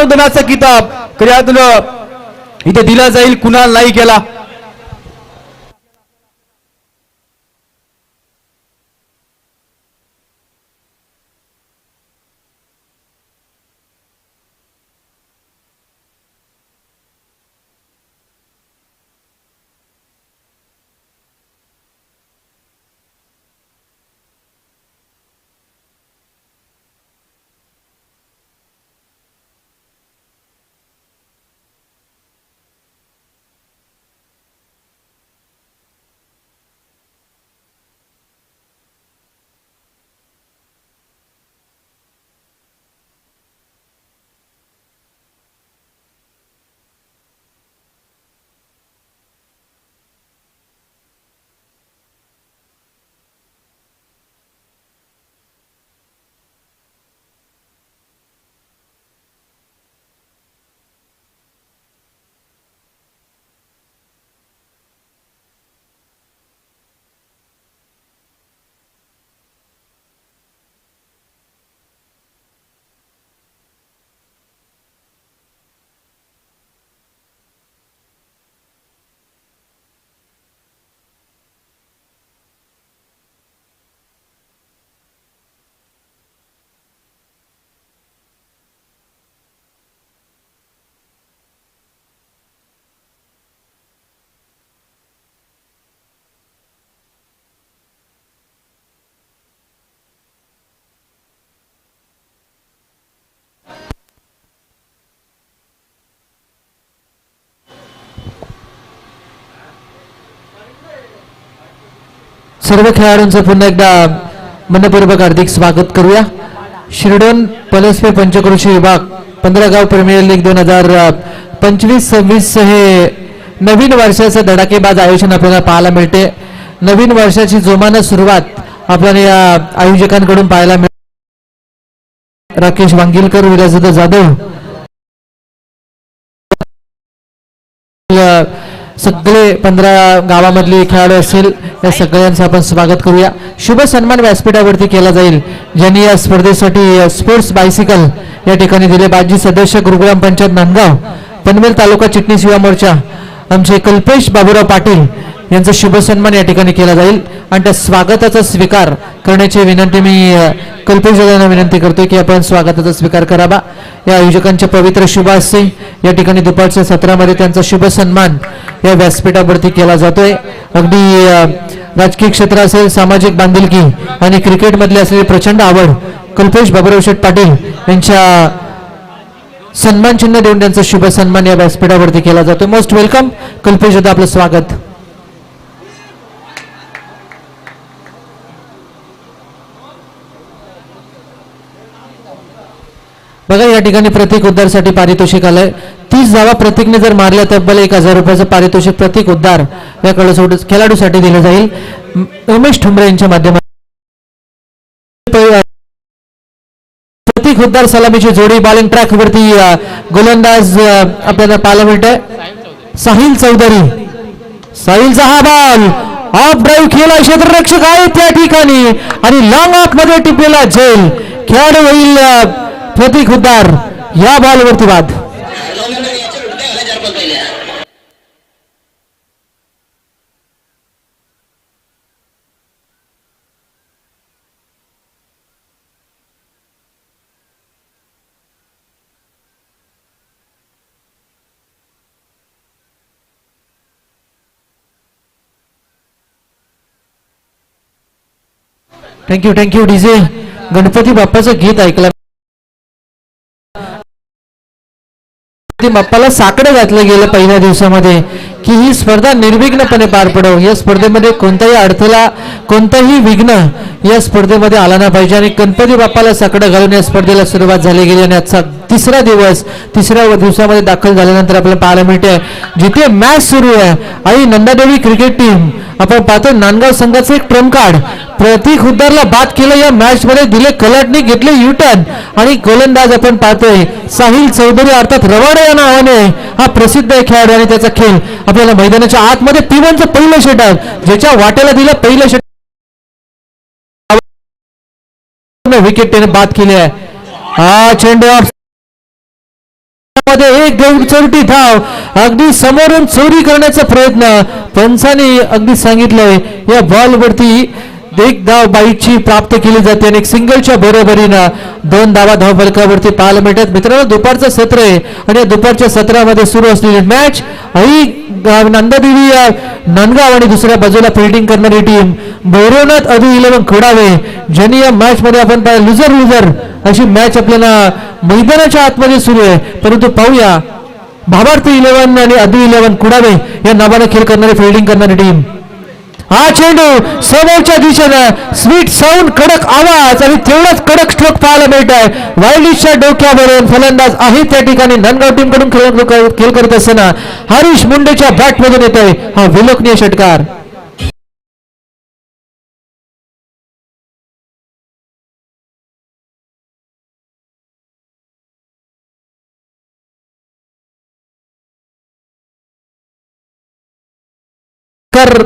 मानवधनाचा किताब खऱ्यातून इथे दिला जाईल. कुणाल नाईक याला सर्व खेळाडूंचं पुन्हा एकदा मनपूर्वक हार्दिक स्वागत करूया. शिरडोन पलसपे पंचक्रोशी विभाग 15 गाव प्रीमियर लीग 2025-26 हे नवीन वर्षाचं धडाकेबाज आयोजन आपल्याला पाहायला मिळते. नवीन वर्षाची जोमानं सुरुवात आपल्याला या आयोजकांकडून पाहायला मिळते. राकेश वांगिलकर, विराजदा जाधव, सगळे 15 गावामधले खेळाडू असतील या सगळ्यांचं आपण स्वागत करूया. शुभ सन्मान व्यासपीठावरती केला जाईल. ज्यांनी या स्पर्धेसाठी स्पोर्ट्स बायसिकल या ठिकाणी दिले. माजी सदस्य गुरुग्राम पंचायत नांदगाव, पनवेल तालुका चिटणीस युवा मोर्चा आमचे कल्पेश बाबूराव पाटील यांचा शुभ सन्मान या ठिकाणी केला जाईल. आणि त्या स्वागताचा स्वीकार करण्याची विनंती मी कल्पेश दादांना विनंती करतोय की आपण स्वागताचा स्वीकार करावा. या आयोजकांच्या पवित्र शुभ हस्ते या ठिकाणी दुपारच्या सत्रामध्ये त्यांचा शुभ सन्मान या व्यासपीठावरती केला जातोय. अगदी राजकीय क्षेत्र असेल, सामाजिक बांधिलकी आणि क्रिकेटमधली असलेली प्रचंड आवड कल्पेश बाबूराव शेठ पाटील यांच्या सन्मान चिन्ह देऊन त्यांचा शुभ सन्मान या व्यासपीठावरती केला जातोय. मोस्ट वेलकम कल्पेश दादा, आपलं स्वागत. बघा या ठिकाणी प्रतीक उद्धारसाठी पारितोषिक आलंय. 30 धावा प्रतीकने जर मारल्या तब्बल 1000 रुपयाचं पारितोषिक प्रतीक उद्धार या खेळाडूसाठी दिलं जाईल. उमेश ठुंबरे यांच्या माध्यमातून प्रतीक उद्धार सलामीची जोडी बॉलिंग ट्रॅक वरती गोलंदाज आपल्याला पाहायला मिळतंय साहिल चौधरी. साहिलचा हा बॉल ऑफ ड्राईव्ह केला, क्षेत्ररक्षक आहे त्या ठिकाणी आणि लॉंग ऑफ मध्ये टिपलेला झेल. खेळाडू होईल प्रतीक उद्धार. या बॉलवरती बाद. Thank you DJ. गणपती बाप्पाचं गीत ऐकलं. बाप्पाला साकडं घातलं गेलं पहिल्या दिवसामध्ये की ही स्पर्धा निर्विघ्नपणे पार पडव. या स्पर्धेमध्ये कोणताही अडथळा, कोणताही विघ्न या स्पर्धेमध्ये आला नाही पाहिजे. आणि गणपती बाप्पाला साकडं घालून या स्पर्धेला सुरुवात झाली गेली आणि आजचा तिसऱ्या दिवसामध्ये दाखल झाल्यानंतर आपल्याला पाहायला मिळते जिथे मॅच सुरू आहे आई नंदादेवी क्रिकेट टीम. आपण पाहतो नांदगाव संघाचं एक ट्रम्प कार्ड प्रतीक उद्धारला बाद केलं. या मॅच मध्ये दिले कलाटणी, घेतले युटर्न आणि गोलंदाज आपण पाहतोय साहिल चौधरी अर्थात रवाडे या नावाने हा प्रसिद्ध खेळाडू आणि त्याचा खेळ आपल्याला मैदानाच्या आतमध्ये P1चं पहिलं षटक ज्याच्या वाट्याला दिलं पहिलं षटक विकेट त्याने बाद केली आहे. हा चेंडू मध्ये एक चोरटी धाव, अगदी समोरून चोरी करण्याचा प्रयत्न. पंचांनी अगदी सांगितलंय या बॉलवरती एक धाव बाईची प्राप्त केली जाते आणि एक सिंगलच्या बरोबरीनं 2 धावा धावफलकावरती पाहायला मिळतात. मित्रांनो, दुपारचं सत्र आहे आणि या दुपारच्या सत्रामध्ये सुरू असलेली मॅच आई नंदादेवी नांदगाव आणि दुसऱ्या बाजूला फिल्डिंग करणारी टीम भैरवनाथ अदू 11 खोडावे, ज्यांनी या मॅच मध्ये आपण लुजर अशी मॅच आपल्याला मैदानाच्या आतमध्ये सुरू आहे. परंतु पाहूया भावार्थ 11 आणि अदू 11 खोडावे या नावाने खेळ करणारी फिल्डिंग करणारी टीम. हा चेंडू समोरच्या दिशेनं स्वीट साऊंड, कडक आवाज आणि तेवढाच कडक स्ट्रोक पाहायला मिळत आहे. वाईल्डच्या डोक्यावरून फलंदाज आहे त्या ठिकाणी नांदगाव टीम कडून खेळ करत असताना हरीश मुंडेच्या बॅट मधून येत आहे हा विलोकनीय षटकार.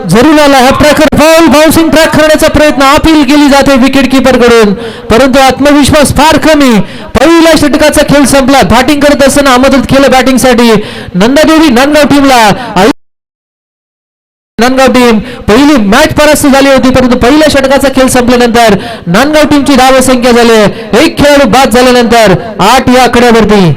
जरूर आला हा ट्रॅकर, फाऊल बाउन्सिंग ट्रॅक करण्याचा प्रयत्न, अपील केली जाते विकेट किपर कडून, परंतु आत्मविश्वास फार कमी. पहिल्या षटकाचा खेळ संपला. बॅटिंग करत असताना आमंत्रित केलं बॅटिंग साठी नंदादेवी नांदगाव टीमला. नांदगाव टीम पहिली मॅच परास्त झाली होती, परंतु पहिल्या षटकाचा खेळ संपल्यानंतर नांदगाव टीमची धाव संख्या झाली एक खेळाडू बाद झाल्यानंतर 8 या आकड्यावरती.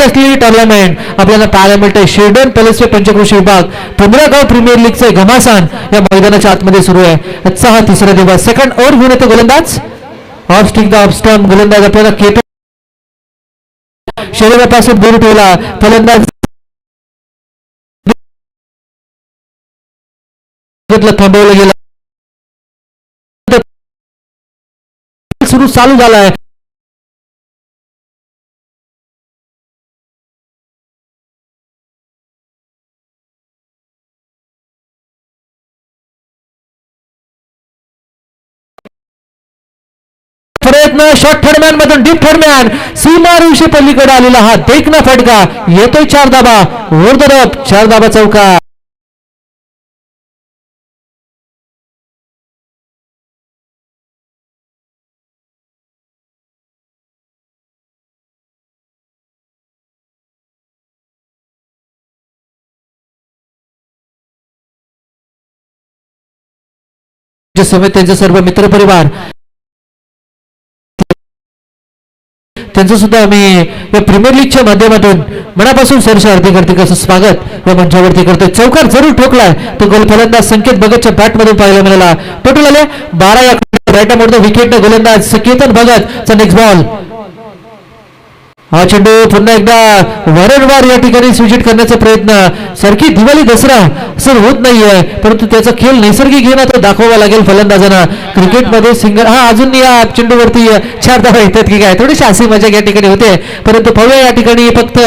असलेली टुर्नामेंट आपल्याला पाहायला मिळते. शेल्डन पॅलेसचे पंचक्रोशी विभाग 15 गाव प्रीमियर लीगचे घमासान या मैदानाच्या आतमध्ये सुरू आहे. आजचा हा तिसरा दिवस. सेकंड ओव्हर घेऊन येतो गोलंदाज of stick the off stump. गोलंदाज आपल्याला केतन शरीरापासून दूर ठेवला. फलंदाज थांबवलं गेलं. सुरू चालू झालाय. प्रयत्न शॉर्ट थर्डमॅन मधून डीप थर्डमॅन सीमारेषे पलीकडे आलेला हा देखना फटका येतोय. 4 धाबा ओव्हर द रफ, 4 धाबा चौका. समेत त्यांचे सर्व मित्र परिवार त्यांचं सुद्धा आम्ही या प्रीमियर लीगच्या माध्यमातून मनापासून सरसे हार्दिक असं स्वागत या मंचावरती करतोय. चौकार जरूर ठोकलाय तो गोल फलंदाज संकेत भगतच्या बॅट मधून पाहायला मिळाला. टोटल आले 12 या राईट विकेट गोलंदाज केतन भगतचा नेक्स्ट बॉल. हा चेंडू पुन्हा एकदा वारंवार या ठिकाणी स्विचिट करण्याचा प्रयत्न. सारखी दिवाळी दसरा असं होत नाहीये, परंतु त्याचा खेळ नैसर्गिक घेणं तो दाखवावा लागेल फलंदाजांना. क्रिकेटमध्ये सिंगल हा अजून या चेंडूवरती 4 धावा येतात की काय, थोडीशी हसी मजा या ठिकाणी होते. परंतु पाहूया या ठिकाणी फक्त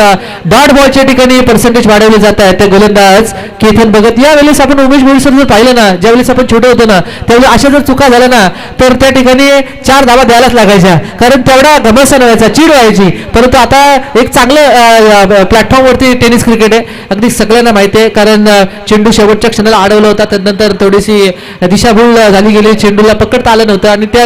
डॉट बॉलच्या ठिकाणी पर्सेंटेज वाढवले जात आहेत. ते गोलंदाज केतन भगत. यावेळेस आपण उमेश भोईसर जर पाहिलं ना, ज्यावेळेस आपण छोटे होतो ना, त्यावेळेस अशा जर चुका झाल्या ना तर त्या ठिकाणी 4 धावा द्यायलाच लागायच्या, कारण तेवढा घमसान व्हायचा, चिड व्हायची. परंतु आता एक चांगलं प्लॅटफॉर्मवरती टेनिस क्रिकेट आहे, अगदी सगळ्यांना माहिती आहे. कारण चेंडू शेवटच्या क्षणाला अडवला होता, त्यानंतर थोडीशी दिशाभूल झाली गेली, चेंडूला पकडता आलं नव्हतं आणि त्या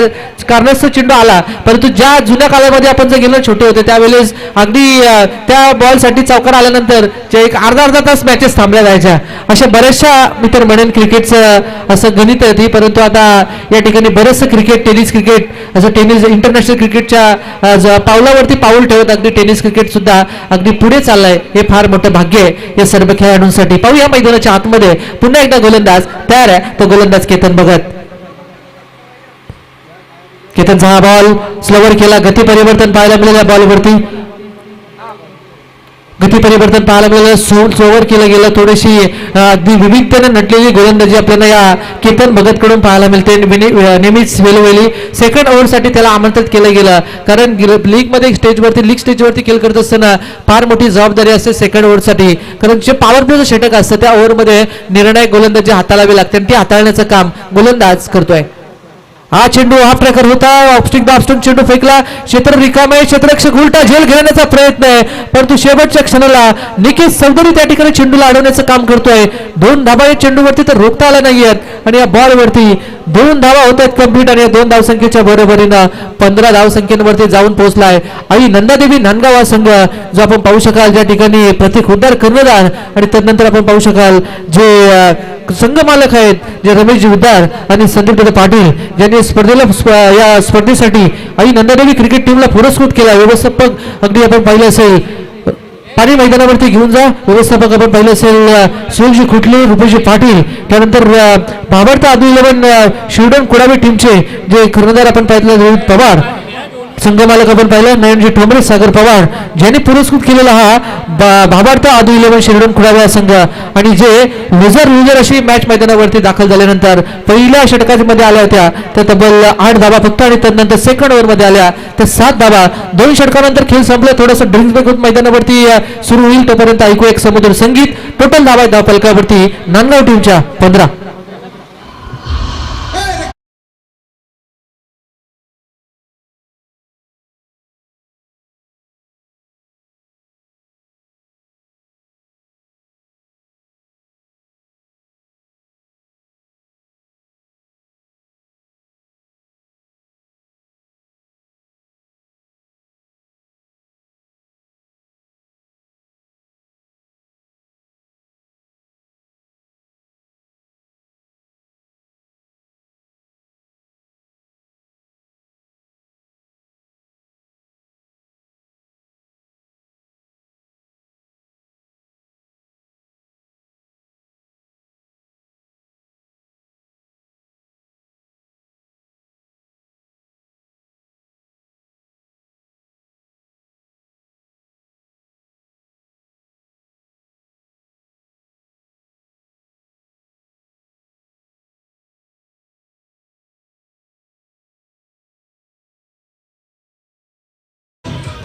कारणास्तव चेंडू आला. परंतु ज्या जुन्या काळामध्ये आपण जर गेलो छोटे होते त्यावेळेस अगदी त्या बॉलसाठी चौकार आल्यानंतर एक अर्धा तास मॅचेस थांबल्या जायच्या. अशा बऱ्याचशा मी तर म्हणेन क्रिकेटचं असं गणित आहे. परंतु आता या ठिकाणी बरंचसं क्रिकेट, टेनिस क्रिकेट असं टेनिस इंटरनॅशनल क्रिकेटच्या पावलावरती पाऊल ठेवत अगदी टेनिस क्रिकेट सुद्धा अगदी पुढे चाललंय. हे फार मोठं भाग्य आहे या सर्व खेळाडूंसाठी. पाहूया मैदानाच्या आतमध्ये पुन्हा एकदा गोलंदाज तयार आहे, तो गोलंदाज केतन भगत. केतनचा हा बॉल स्लोवर केला, गती परिवर्तन पाहायला मिळालं बॉलवरती, गती परिवर्तन पाहायला मिळालं, स्लोवर केलं गेलं, थोडीशी अगदी विविधतेने नटलेली गोलंदाजी आपल्याला या केतन भगत कडून पाहायला मिळते. नेहमीच वेळोवेळी सेकंड ओव्हरसाठी त्याला आमंत्रित केलं गेलं, कारण लीग स्टेजवरती खेळ करत असताना फार मोठी जबाबदारी असते सेकंड ओव्हरसाठी, कारण जे पॉवरप्लेचं षटक असतं त्या ओव्हरमध्ये निर्णायक गोलंदाजी हाताळावी लागते आणि ती हाताळण्याचं काम गोलंदाज करतोय. हा चेंडू हा प्रकार होता, ऑफस्टिक दाबस्टून चेंडू फेकला, क्षेत्र रिकामे, क्षेत्ररक्षक उलटा झेल घेण्याचा प्रयत्न आहे, परंतु शेवटच्या क्षणाला निकेश चौधरी त्या ठिकाणी चेंडूला अडवण्याचं काम करतोय. 2 धाबा या चेंडूवरती तर रोखता आल्या नाहीयेत आणि या बॉलवरती 2 धावा होत आहेत कंप्लीट आणि या 2 धावसंख्येच्या बरोबरीनं 15 धावसंख्येवरती जाऊन पोहोचलाय. आई नंदादेवी नांदगाव हा संघ जो आपण पाहू शकाल ज्या ठिकाणी प्रतीक हुद्दार कर्णधार आणि त्यानंतर आपण पाहू शकाल जे संघ मालक आहेत जे रमेश हुद्दार आणि संदीप दादा पाटील ज्यांनी या स्पर्धेसाठी आई नंदादेवी क्रिकेट टीमला पुरस्कृत केला. व्यवस्थापक अगदी आपण पाहिलं असेल पाणी मैदानावरती घेऊन जा, व्यवस्थापक आपण पाहिलं असेल सुयोगजी खुटले, रुपेशजी पाटील, त्यानंतर भाबडता आदू 11 शिवडन कुडावी टीमचे जे कर्णधार आपण पाहिलं रोहित पवार, संघमालक आपण पाहिलं नयनजी ठोंबरे, सागर पवार, ज्यांनी पुरस्कृत केलेला हा भाबाडता आदू 11 शिरडून खुडावा संघ आणि जे लुझर अशी मॅच मैदानावरती दाखल झाल्यानंतर पहिल्या षटकामध्ये आल्या होत्या त्या तब्बल 8 धावा फक्त आणि त्यानंतर सेकंड ओव्हरमध्ये आल्या त्या 7 धावा. 2 षटकानंतर खेळ संपला, थोडंसं ड्रिंक्स ब्रेक मैदानावरती सुरू होईल तोपर्यंत ऐकू एक समुद्र संगीत. टोटल धावा धावफलकावरती नांदगाव टीमच्या 15.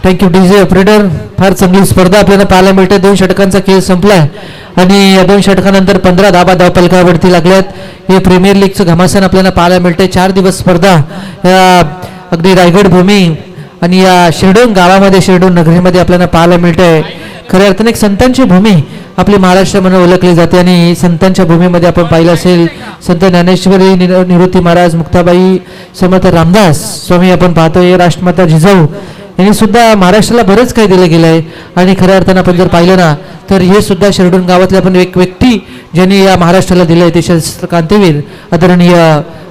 Thank you DJ operator. फार चांगली स्पर्धा आपल्याला पाहायला मिळते. 2 षटकांचा खेळ संपलाय आणि या 2 षटकानंतर 15 धाबा धावफलकावरती लागल्यात. हे प्रीमियर लीगचं घमासान आपल्याला पाहायला मिळते. 4 दिवस स्पर्धा या अगदी रायगड भूमी आणि या शिरडोन गावामध्ये शिरडोन नगरीमध्ये आपल्याला पाहायला मिळते. खऱ्या अर्थाने एक संतांची भूमी आपली महाराष्ट्र म्हणून ओळखली जाते आणि संतांच्या भूमीमध्ये आपण पाहिलं असेल संत ज्ञानेश्वरी, निवृत्ती महाराज, मुक्ताबाई, समर्थ रामदास स्वामी आपण पाहतोय, राष्ट्रमाता जिजाऊ यांनी सुद्धा महाराष्ट्राला बरंच काही दिलं गेलं आहे. आणि खऱ्या अर्थानं आपण जर पाहिलं ना तर हे सुद्धा शिरडून गावातले आपण एक व्यक्ती ज्यांनी या महाराष्ट्राला दिलं आहे ते सशस्त्र क्रांतीवीर आदरणीय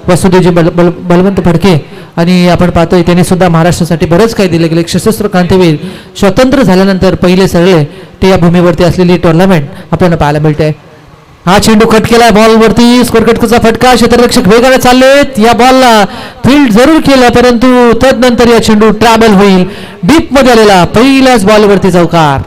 वासुदेवजी बलवंत फडके आणि आपण पाहतोय त्यांनी सुद्धा महाराष्ट्रासाठी बरंच काही दिलं गेलं. एक सशस्त्र क्रांतीवीर स्वतंत्र झाल्यानंतर पहिले सगळे ते या भूमीवरती असलेली टुर्नामेंट आपल्याला पाहायला मिळते. हा चेंडू कट केला बॉलवरती, स्कोर कटचा फटका, क्षेत्ररक्षक वेगाने चाललेत, या बॉलला फील्ड जरूर केलं परंतु तदनंतर या चेंडू ट्रॅव्हल होईल. डीप मध्ये आलेला पहिल्याच बॉलवरती चौकार.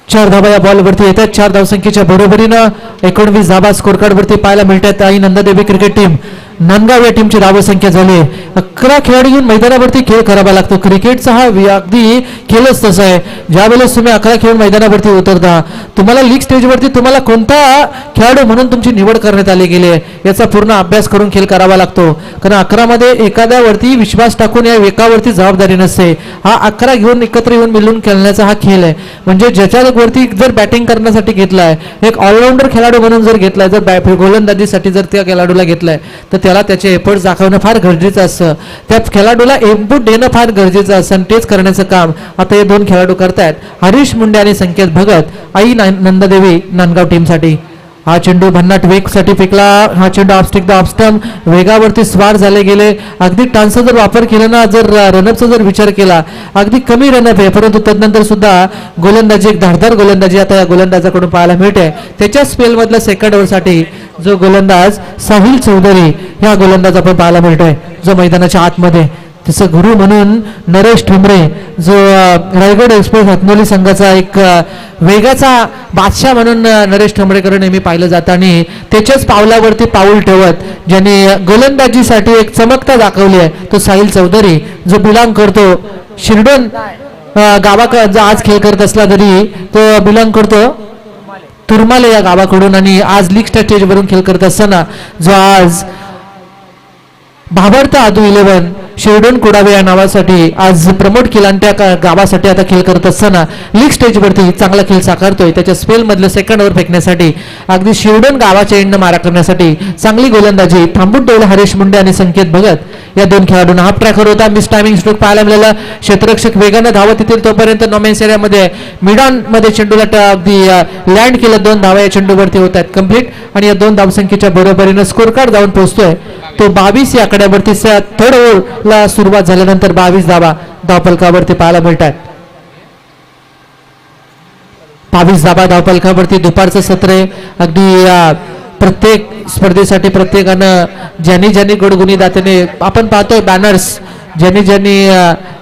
4 धाबा या बॉलवरती येतात. 4 धावसंख्येच्या बरोबरीनं 19 धाबा स्कोर कार्ड वरती पाहायला मिळतात. आई नंदादेवी क्रिकेट टीम नांदगाव या टीमची धावसंख्या झाली. 11 खेळाडू घेऊन मैदानावरती खेळ करावा लागतो. क्रिकेटचा हा अगदी खेळच तसा आहे. ज्यावेळेस तुम्ही 11 खेळून मैदानावरती उतरता तुम्हाला लीग स्टेजवरती तुम्हाला कोणता खेळाडू म्हणून तुमची निवड करण्यात आली गेली याचा पूर्ण अभ्यास करून खेळ करावा लागतो. कारण 11 मध्ये एखाद्यावरती विश्वास टाकून या एकावरती जबाबदारी नसते. हा 11 घेऊन एकत्र येऊन मिळून खेळण्याचा हा खेळ आहे. म्हणजे ज्याच्यावरती जर बॅटिंग करण्यासाठी घेतलाय एक ऑलराऊंडर खेळाडू म्हणून जर घेतलाय, जर गोलंदाजीसाठी जर त्या खेळाडूला घेतलाय तर त्याला त्याचे एफर्ट्स दाखवणं फार गरजेचं असतं. त्या खेळाडूला इनपुट देणं फार गरजेचं असतं आणि तेच करण्याचं काम आता हे 2 खेळाडू करतायत. हरीश मुंडे आणि संकेत भगत आई नंदादेवी नांदगाव टीमसाठी. हा चेंडू भन्नाट वेग साठी फेकला. हा चेंडू ऑफस्टिक द ऑफस्टम वेगावरती स्वार झाले गेले. अगदी टान्सचा जर वापर केला ना, जर रनअपचा जर विचार केला अगदी कमी रनअप आहे परंतु तदनंतर सुद्धा गोलंदाजी एक धारदार गोलंदाजी आता या गोलंदाजाकडून पाहायला मिळते. त्याच्या स्पेल मधल्या सेकंड ओव्हरसाठी जो गोलंदाज साहिल चौधरी या गोलंदाज आपण पाहायला मिळतोय, जो मैदानाच्या आतमध्ये त्याचं गुरु म्हणून नरेश ठोंबरे, जो रायगड एक्सप्रेस हातनोली संघाचा एक वेगाचा बादशाह म्हणून नरेश ठोंबरेकडे नेहमी पाहिलं जातं आणि त्याच्याच पावलावरती पाऊल ठेवत ज्यांनी गोलंदाजीसाठी एक चमकता दाखवली आहे तो साहिल चौधरी, जो बिलॉंग करतो शिरडोन गावाकडे आज खेळ करत असला तरी तो बिलॉंग करतो तुरमाले या गावाकडून आणि आज लीग स्टेजवरून खेळ करत असताना जो आज भाबरता आदू 11 शिरडोन कुडावे या नावासाठी आज प्रमोट केला आणि त्या गावासाठी आता खेळ करत असताना लीग स्टेजवरती चांगला खेळ साकारतोय. त्याच्या स्पेल मधलं सेकंड ओव्हर फेकण्यासाठी अगदी शिरडोन गावाच्या एंडनं मारा करण्यासाठी चांगली गोलंदाजी थांबून ठेवलं हरीश मुंडे आणि संकेत भगत या दोन खेळाडूंना. हाफ ट्रॅकवर होता, मिस टायमिंग स्ट्रोक पाहायला मिळाला. क्षेत्ररक्षक वेगानं धावत येतील तोपर्यंत नॉमेन्स एरियामध्ये मिडॉन मध्ये चेंडूला अगदी लँड केलं. 2 धावा या चेंडूवरती होत आहेत कंप्लीट आणि या 2 धावसंख्येच्या बरोबरीनं स्कोर कार्ड जाऊन पोहोचतोय तो 22 या आकड्यावरती. थर्ड ओव्हरला सुरुवात झाल्यानंतर 22 धावा धावफलकावरती पाहायला मिळतात. 22 धावा धावफलकावरती. दुपारचं सत्र आहे. अगदी प्रत्येक स्पर्धेसाठी प्रत्येकानं ज्यांनी गुणगुणी दात्याने आपण पाहतोय बॅनर्स ज्यांनी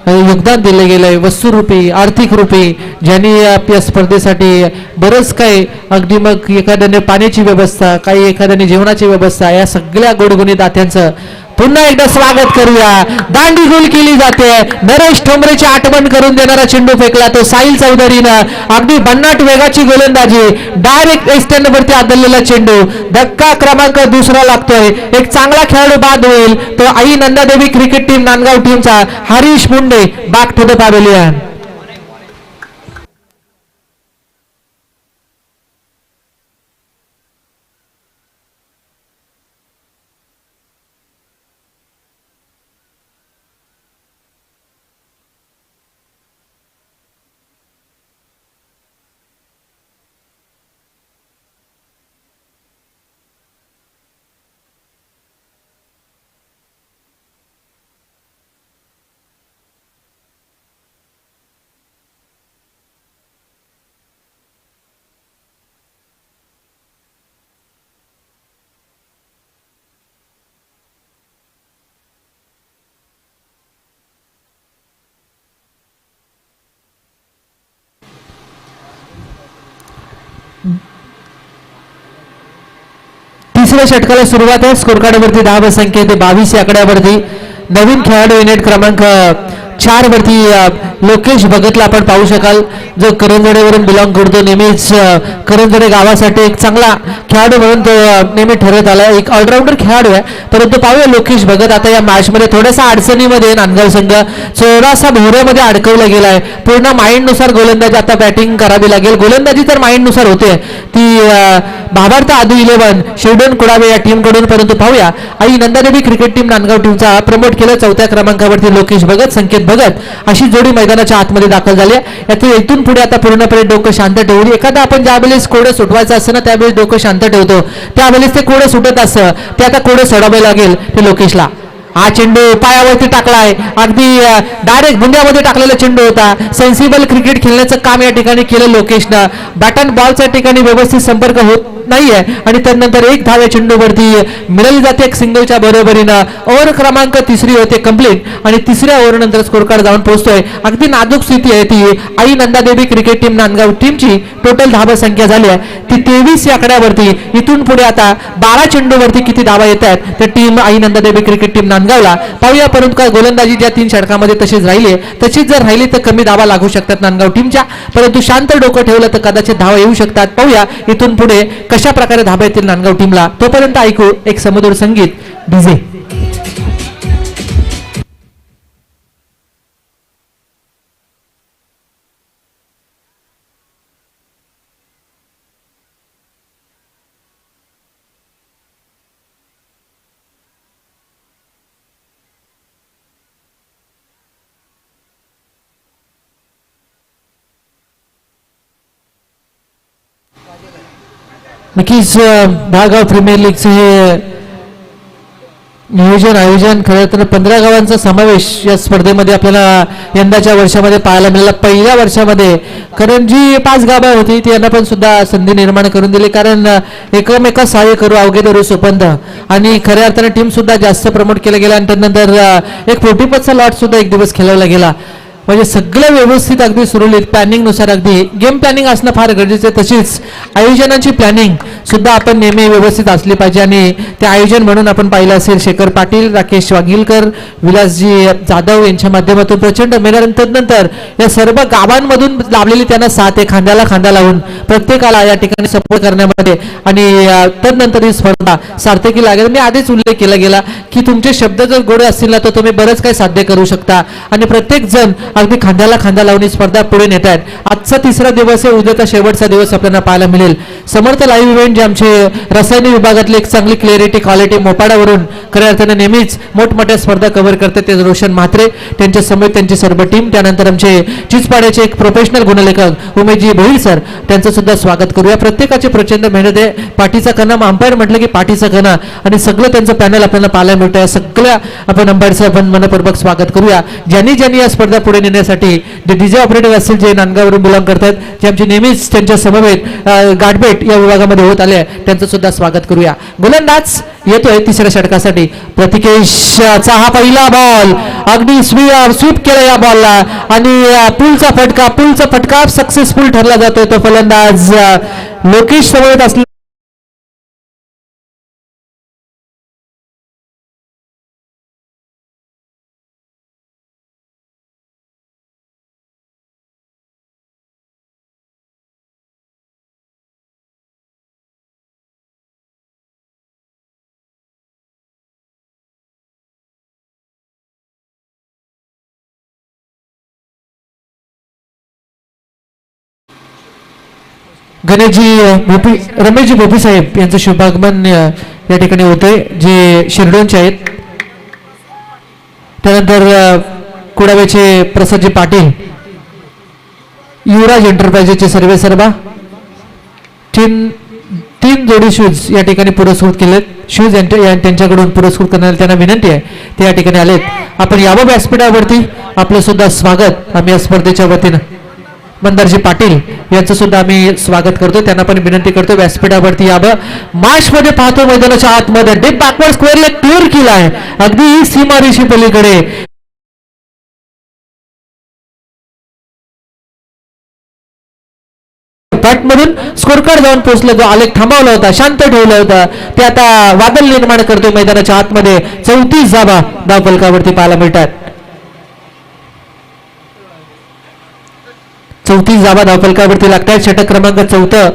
योगदान दिले गेलंय वस्तुरूपी आर्थिक रूपी, ज्यांनी आपल्या स्पर्धेसाठी बरंच काही अगदी मग एखाद्याने पाण्याची व्यवस्था, काही एखाद्याने जेवणाची व्यवस्था, या सगळ्या गुणगुणी दात्यांचं पुन्हा एकदा स्वागत करूया. दांडी गोल केली जाते. नरेश ठोंबरेची आठवण करून देणारा चेंडू फेकला तो साहिल चौधरीनं. अगदी भन्नाट वेगाची गोलंदाजी, डायरेक्ट एक्सटेंड वरती आदळलेला चेंडू, धक्का क्रमांक 2 लागतोय. एक चांगला खेळाडू बाद होईल तो आई नंदादेवी क्रिकेट टीम नांदगाव टीमचा Harish Munde. Back to the pavilion. तिसऱ्या षटकाला सुरुवात आहे. स्कोर कार्डवरती धावसंख्या ते 22 या आकड्यावरती. नवीन खेळाडू युनिट क्रमांक 4 वरती लोकेश भगतला आपण पाहू शकाल, जो करंजडेवरून बिलॉंग करतो. नेहमीच करंजडे गावासाठी एक चांगला खेळाडू म्हणून तो नेहमी ठरत आला. एक ऑलराऊंडर खेळाडू आहे, परंतु पाहूया लोकेश भगत आता या मॅचमध्ये थोड्यासा अडचणीमध्ये नांदगाव संघ थोडासा भोवऱ्यामध्ये अडकवला गेलाय. पूर्ण माइंडनुसार गोलंदाजी आता बॅटिंग करावी लागेल. गोलंदाजी तर माइंडनुसार होते ती भाभारता आदू 11 शिरडोन कुडावे या टीमकडून, परंतु पाहूया आई नंदादेवी क्रिकेट टीम नांदगाव टीमचा प्रमोट केलं 4थ्या क्रमांकावरती लोकेश भगत संकेत भगत अशी जोडी मैदानाच्या आतमध्ये दाखल झाली आहे. यातून इथून पुढे आता पूर्णपणे डोकं शांत ठेवून एखादा आपण ज्यावेळेस कोडं सुटवायचं असतं ना त्यावेळेस डोकं शांत ठेवतो, त्यावेळेस ते कोडं सुटत असतं, ते आता कोडं सोडावे लागेल ते लोकेशला. हा चेंडू पायावरती टाकलाय, अगदी डायरेक्ट बुंद्यामध्ये टाकलेला चेंडू होता. सेन्सिबल क्रिकेट खेळण्याचं काम या ठिकाणी केलं लोकेशनं. बॅट अँड बॉलच्या ठिकाणी व्यवस्थित संपर्क होत नाहीये आणि त्यानंतर एक धाव या चेंडूवरती मिळाली जाते एक सिंगलच्या बरोबरीनं. ओव्हर क्रमांक 3 होते कंप्लीट आणि तिसऱ्या ओव्हर नंतर स्कोर कार्ड जाऊन पोहोचतोय. अगदी नाजूक स्थिती आहे ती आई नंदादेवी क्रिकेट टीम नांदगाव टीमची. टोटल धाव संख्या झाली आहे ती 23 या आकड्यावरती. इथून पुढे आता 12 चेंडूवरती किती धावा येत आहेत त्या team Aai Nandadevi cricket team नांदगावला पाहूया. परंतु काय गोलंदाजी ज्या 3 षटकामध्ये तशीच राहिली तशीच जर राहिली तर कमी धावा लागू शकतात नांदगाव टीमच्या, परंतु शांत डोकं ठेवलं तर कदाचित धावा येऊ शकतात. पाहूया इथून पुढे कशा प्रकारे धाबा येतील नांदगाव टीमला. तोपर्यंत ऐकू एक समधुर संगीत डीजे. नक्कीच भागाव प्रीमियर लीगचे हे नियोजन आयोजन खरं तर 15 गावांचा समावेश या स्पर्धेमध्ये आपल्याला यंदाच्या वर्षामध्ये पाहायला मिळाला. पहिल्या वर्षामध्ये कारण जी 5 गावं होती ती यांना पण सुद्धा संधी निर्माण करून दिली, कारण एकमेका सहाय्य करू अवघे धरू सुपंथ, आणि खऱ्या अर्थाने टीम सुद्धा जास्त प्रमोट केला गेला आणि त्यानंतर एक 40 लॉट सुद्धा एक दिवस खेळवला गेला. म्हणजे सगळं व्यवस्थित अगदी सुरळीत प्लॅनिंगनुसार अगदी गेम प्लॅनिंग असणं फार गरजेचं आहे. तशीच आयोजनाची प्लॅनिंग सुद्धा आपण नेहमी व्यवस्थित असली पाहिजे आणि ते आयोजन म्हणून आपण पाहिलं असेल शेखर पाटील, राकेश वाघिलकर, विलासजी जाधव यांच्या माध्यमातून प्रचंड मेहनत, नंतर या सर्व गावांमधून लाभलेली त्यांना साथ आहे, खांद्याला खांदा लावून प्रत्येकाला या ठिकाणी सपोर्ट करण्यामध्ये, आणि तदनंतर ही स्पर्धा सार्थकी लागेल. मी आधीच उल्लेख केला गेला की तुमचे शब्द जर गोड असतील ना तर तुम्ही बरंच काही साध्य करू शकता आणि प्रत्येक जण अगदी खांद्याला खांदा लावून ही स्पर्धा पुढे नेत आहेत. आजचा 3रा दिवस आहे, उद्याचा शेवटचा दिवस आपल्याला पाहायला मिळेल. समर्थ लाईव्ह इव्हेंट जे आमचे रसायन विभागातले एक चांगली क्लिअरिटी क्वालिटी मोपाडावरून खऱ्या अर्थाने नेहमीच मोठमोठ्या स्पर्धा कव्हर करते ते रोशन म्हात्रे, त्यांच्या समेत त्यांची सर्व टीम. त्यानंतर आमचे चिचपाड्याचे एक प्रोफेशनल गुणलेखक उमेशजी भोईर सर, त्यांचं सुद्धा स्वागत करूया. प्रत्येकाची प्रचंड मेहनत आहे. पाठीचा कणा, अंपायर म्हटलं की पाठीचा कणा, आणि सगळं त्यांचं पॅनल आपल्याला पाहायला मिळतं. या सगळ्या आपण अंपायरचं आपण मनपूर्वक स्वागत करूया. ज्यांनी ज्यांनी या स्पर्धा पुढे नेण्यासाठी जे डीजे ऑपरेटर असतील जे नांदगावरून बिलॉंग करतात, जे आमचे नेहमीच त्यांच्या समवेत गाठभेट या विभागामध्ये होत आले, त्यांचं सुद्धा स्वागत करूया. गोलंदाज येतोय 3ऱ्या षटकासाठी. प्रतिकेशचा हा पहिला बॉल अगदी स्वीप केला या बॉलला, आणि पुलचा फटका सक्सेसफुल ठरला जातोय. तो फलंदाज लोकेश समवेत असले रमेशजी भोपी साहेब यांचं शुभागमन या ठिकाणी होतंय, जे शिरडोनचे आहेत. त्यानंतर कुडावेचे प्रसादजी पाटील, युवराज एंटरप्राइजेसचे सर्वे सर्वा, तीन जोडी शूज या ठिकाणी पुरस्कृत केलेत. शूज त्यांच्याकडून पुरस्कृत करण्याला त्यांना विनंती आहे, ते या ठिकाणी आलेत. आपण यावं व्यासपीठावरती. आपलं सुद्धा स्वागत आम्ही या स्पर्धेच्या वतीनं मंदारजी पाटील यांचं सुद्धा आम्ही स्वागत करतो. त्यांना पण विनंती करतो व्यासपीठावरती यावं. मार्चमध्ये पाहतो मैदानाच्या आतमध्ये डीप बॅकवर्ड स्क्वेअरला क्लिअर केला आहे अगदी सीमारेषे पलीकडे. मधून स्कोर कार्ड जाऊन पोहोचलं, जो आलेख थांबवला होता, शांत ठेवला होता, ते आता वादळ निर्माण करतोय मैदानाच्या आतमध्ये. 34 जाबा धावफलकावरती पाहायला मिळतात. 34 जाबा धावफलकावरती लागतात. षटक क्रमांक 4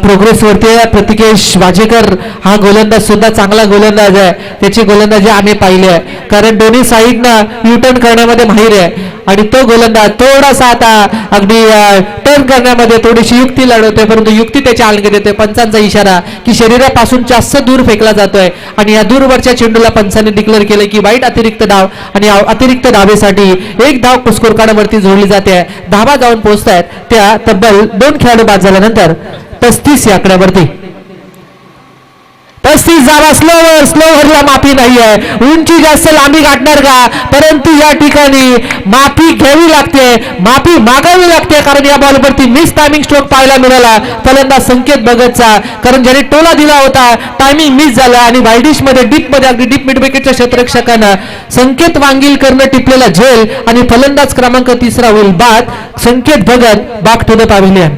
प्रोग्रेस वरती आहे. प्रतिकेश वाजेकर हा गोलंदाज सुद्धा चांगला गोलंदाज आहे. त्याची गोलंदाजी आम्ही पाहिली आहे, कारण दोन्ही साईडनं युटर्न करण्यामध्ये माहिर आहे, आणि तो गोलंदाज थोडासा आता अगदी टर्न करण्यामध्ये थोडीशी युक्ती लढवतोय, परंतु युक्ती त्याच्या आलगे देते. पंचांचा इशारा की शरीरापासून जास्त दूर फेकला जातोय, आणि या दूरवरच्या चेंडूला पंचांनी डिक्लेअर केलं की वाईट अतिरिक्त धाव, आणि अतिरिक्त धावेसाठी 1 धाव स्कोर कार्डावरती जोडली जाते. धावा जाऊन पोहोचतायत त्या तब्बल 2 खेळाडू बाद झाल्यानंतर 35 या आकड्यावरती. 35 जावा स्लोवरला माफी नाही आहे. उंची जास्त लांबी गाठणार का, परंतु या ठिकाणी माफी घ्यावी लागते, माफी मागावी लागते, कारण या बॉलवरती मिस टायमिंग स्ट्रोक पाहायला मिळाला फलंदाज संकेत भगतचा, कारण ज्याने टोला दिला होता टायमिंग मिस झाला, आणि वायडिश मध्ये अगदी डीप मिड विकेटच्या क्षेत्ररक्षकानं संकेत वांगिलकरनं टिपलेला झेल, आणि फलंदाज क्रमांक 3 होईल बाद. Sanket Bhagat back to the pavilion.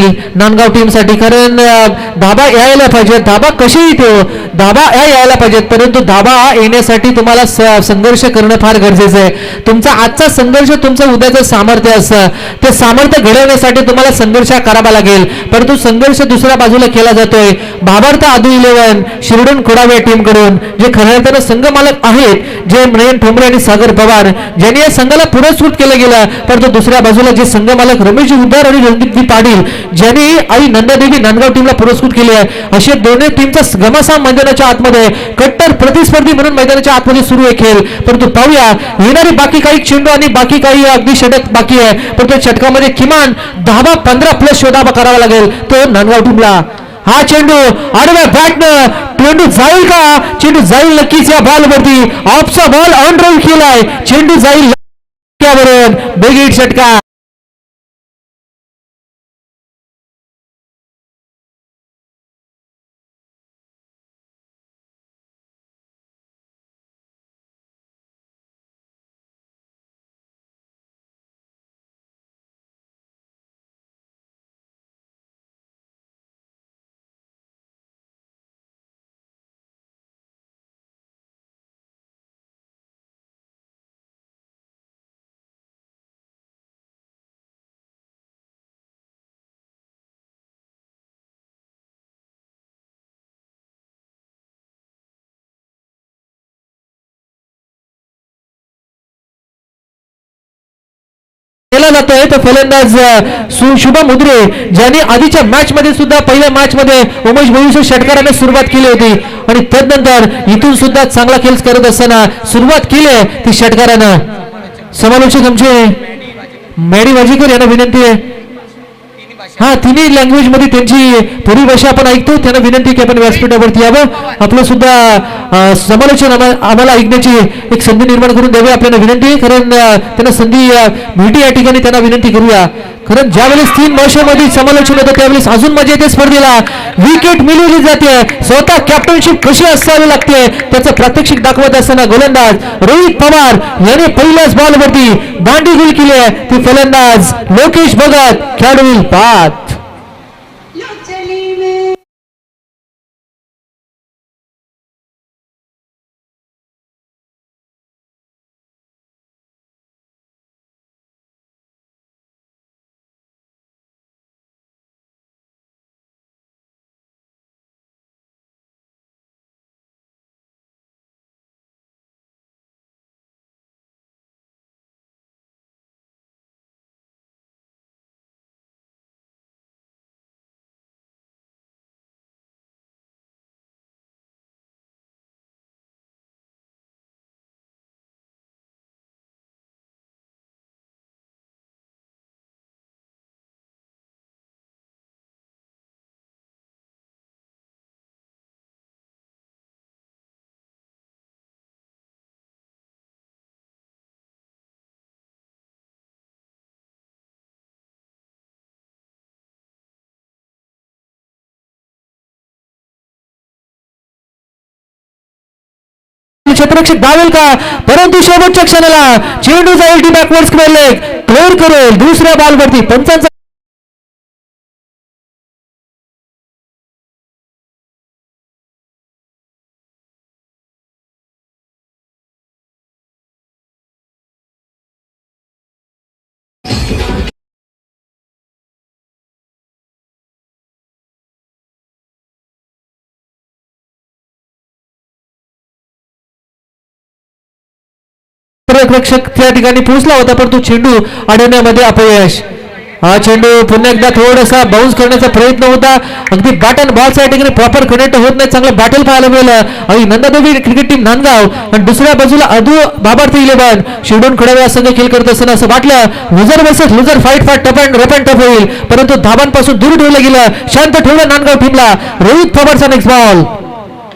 लागेल नांदगाव टीमसाठी, कारण धाबा यायला पाहिजे. धाबा कशी येते, धाबा यायला पाहिजेत, परंतु धाबा येण्यासाठी तुम्हाला संघर्ष करणं फार गरजेचं आहे. तुमचा आजचा संघर्ष तुमचं उद्याचं सामर्थ्य असतं. ते सामर्थ्य घडवण्यासाठी तुम्हाला संघर्ष करावा लागेल, परंतु संघर्ष दुसऱ्या बाजूला केला जातोय. भाभार्थ आदू 11 शिरडून खोडावे टीमकडून, जे खऱ्या अर्थानं संघ मालक आहेत, जे नयन ठोंबरे आणि सागर पवार, ज्यांनी या संघाला पुरस्कृत केलं गेलं. परंतु दुसऱ्या बाजूला जे संघ मालक रमेश हुब्बार आणि रणदीप पाटील, ज्यांनी आई नंदादेवी नांदगाव टीमला पुरस्कृत केले आहे, असे दोन्ही टीमचा घमासाम मैदानाच्या आतमध्ये कट्टर प्रतिस्पर्धी म्हणून मैदानाच्या आतमध्ये सुरू आहे खेळ. परंतु पाहूया येणारी बाकी काही चेंडू आणि बाकी काही अगदी षटक बाकी आहे, परंतु षटकामध्ये किमान 10-15+ शोधा करावा लागेल तो नांदगाव टीमला. हा चेंडू आडव्या बॅटनं चेंडू जाईल का, चेंडू जाईल नक्कीच. या बॉलवरती ऑफचा बॉल ऑन ड्राईव्ह केलाय, चेंडू जाईल बेगीट षटका. केला जातोय तो फलंदाज शुभम उद्रे, ज्याने आधीच्या मॅच मध्ये सुद्धा पहिल्या मॅच मध्ये उमेश भोईसर षटकाराने सुरुवात केली होती आणि तदनंतर इथून सुद्धा चांगला खेळ करत असताना सुरुवात केली ती षटकारानं. समालोचक आमचे मॅडी वाजीकर यांना विनंती आहे, हा तिन्ही लँग्वेज मध्ये त्यांची पूर्वी भाषा आपण ऐकतो, त्यांना विनंती की आपण व्यासपीठावरती यावं, आपलं सुद्धा समालोचन आम्हाला ऐकण्याची एक संधी निर्माण करून द्यावी आपल्याला विनंती आहे. कारण त्यांना संधी भेटी या ठिकाणी त्यांना विनंती करूया. कारण ज्यावेळेस 3 वर्षामध्ये समालोचन होतं त्यावेळेस अजून मजा येते स्पर्धेला. विकेट मिळवली जाते, स्वतः कॅप्टनशिप कशी असावी लागते त्याचं प्रात्यक्षिक दाखवत असताना गोलंदाज रोहित पवार याने पहिल्याच बॉलवरती दांडी गुल केली आहे. ती फलंदाज लोकेश भगत खेळाडू बाद. क्षेत्ररक्षक धावेल का, परंतु शेवटच्या क्षणाला चेंडू जाईल T backward square leg clear करेल दुसऱ्या बॉलवरती. पंचांचा रक्षक त्या ठिकाणी पोहोचला होता, परंतु चेंडू अडवण्यामध्ये अपयश. हा चेंडू पुन्हा एकदा थोडासा बाउन्स करण्याचा प्रयत्न होता, अगदी बॅट अँड बॉल या ठिकाणी प्रॉपर कनेक्ट होत नाही. चांगलं बॅटल पाहायला मिळालं आणि नंदादेवी क्रिकेट टीम नांदगाव आणि दुसऱ्या बाजूला अधू भाभार्थ 11 शिरडून खोडावे संघ खेळ करत असताना असं वाटलं लुझर versus लुझर fight tough and tough होईल, परंतु धाबांपासून दूर ठेवलं गेलं. शांत ठेवलं नांदगाव टीमला. रोहित पवारचा नेक्स्ट बॉल.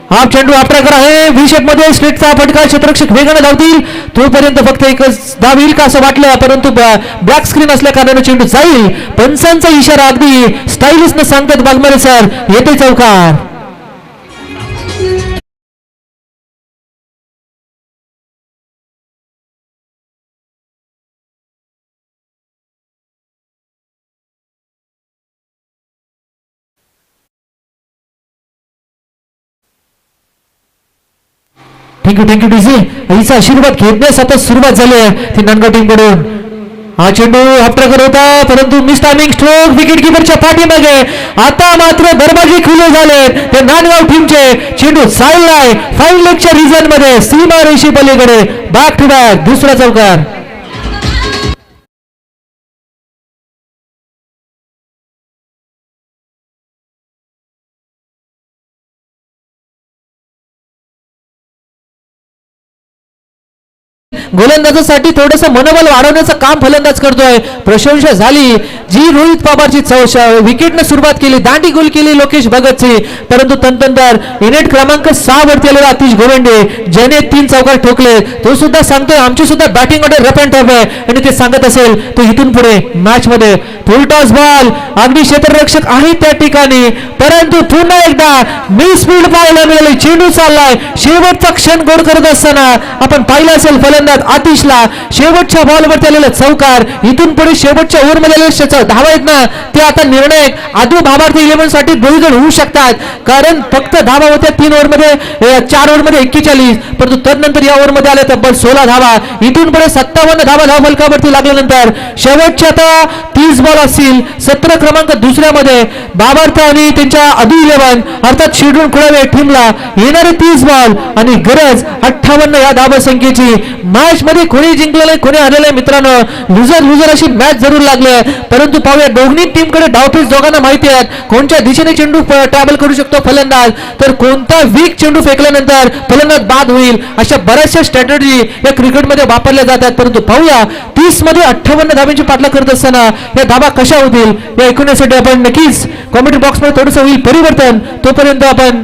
हा चेंडू अट्रॅकर आहे, व्ही शेप मध्ये स्ट्रेटचा फटका. क्षेत्ररक्षक वेगाने धावतील तोपर्यंत फक्त एकच धाव येईल का असं वाटलं, परंतु ब्लॅक स्क्रीन असल्या कारणाने चेंडू जाईल. पंचांचा इशारा अगदी स्टाईलिश न सांगतात बागमारे सर, येते चौकार. Thank you DC. हिचा आशीर्वाद घेण्यास आता सुरुवात झाली आहे ती नांदगाव टीम कडून. हा चेंडू अपट्रकर होता परंतु मिस टायमिंग स्ट्रोक विकेट किपरच्या पाठीमागे. आता मात्र दरवाजे खुले झाले ते नांदगाव टीमचे. चेंडू साईडलाय फाईन लेगच्या रिजन मध्ये सीमा रेषे पलीकडे. बॅक टू बॅक दुसरा चौकार. गोलंदाजासाठी थोडंसं मनोबल वाढवण्याचं काम फलंदाज करतोय. प्रशंसा झाली जी रोहित पवारची विकेटने सुरुवात केली. दांडी गोल केली लोकेश भगतची. परंतु तंतंतर इनेट क्रमांक 6 वरती आलेला अतिश गोवंडे ज्याने 3 चौकार ठोकले तो सुद्धा सांगतोय आमची सुद्धा batting order rough and tough आहे. आणि ते सांगत असेल तो इथून पुढे मॅच मध्ये फुल टॉस बॉल अगदी क्षेत्ररक्षक आहे त्या ठिकाणी. परंतु पुन्हा एकदा मी स्पीड पाहायला मिळाली. चेंडू चाललाय शेवटचा क्षण गोड करत असताना आपण पाहिलं असेल फलंदाज आतिशला शेवटच्या बॉलवरती आलेला चौकार. इथून पुढे शेवटच्या ओव्हरमध्ये आलेले धावा आहेत ना ते आता निर्णायक आदू भावार्थी 11 साठी दोन होऊ शकतात. कारण फक्त धावा होत्या 3 ओव्हरमध्ये 4 ओव्हरमध्ये 41 परंतु तदनंतर या ओव्हरमध्ये आले तब्बल 16 धावा. इथून पुढे 57 धावा धावफलकावरती लागल्यानंतर शेवटच्या आता 30 बॉल असतील. 17 क्रमांक दुसऱ्यामध्ये भावार्थ आणि त्यांच्या आदू 11 अर्थात शेड्यूल खुळावे टीमला येणारे 30 बॉल आणि गरज 58 या धावा संख्येची. मॅच मध्ये कोणी जिंकलेलं कोणी हरलेलं मित्रांनो. लुजर अशी मॅच जरूर लागले. परंतु पाहूया दोन्ही टीम कडे डावपेच दोघांना माहिती आहेत कोणत्या दिशेने चेंडू ट्रॅव्हल करू शकतो फलंदाज तर कोणता वीक चेंडू फेकल्यानंतर फलंदाज बाद होईल. अशा बऱ्याचशा स्ट्रॅटेजी या क्रिकेटमध्ये वापरल्या जातात. परंतु पाहूया 30 मध्ये 58 धाब्यांची पाठलाग करत असताना या धाबा कशा होतील या ऐकण्यासाठी आपण नक्कीच कॉमेंट बॉक्स मध्ये थोडंसं होईल परिवर्तन. तोपर्यंत आपण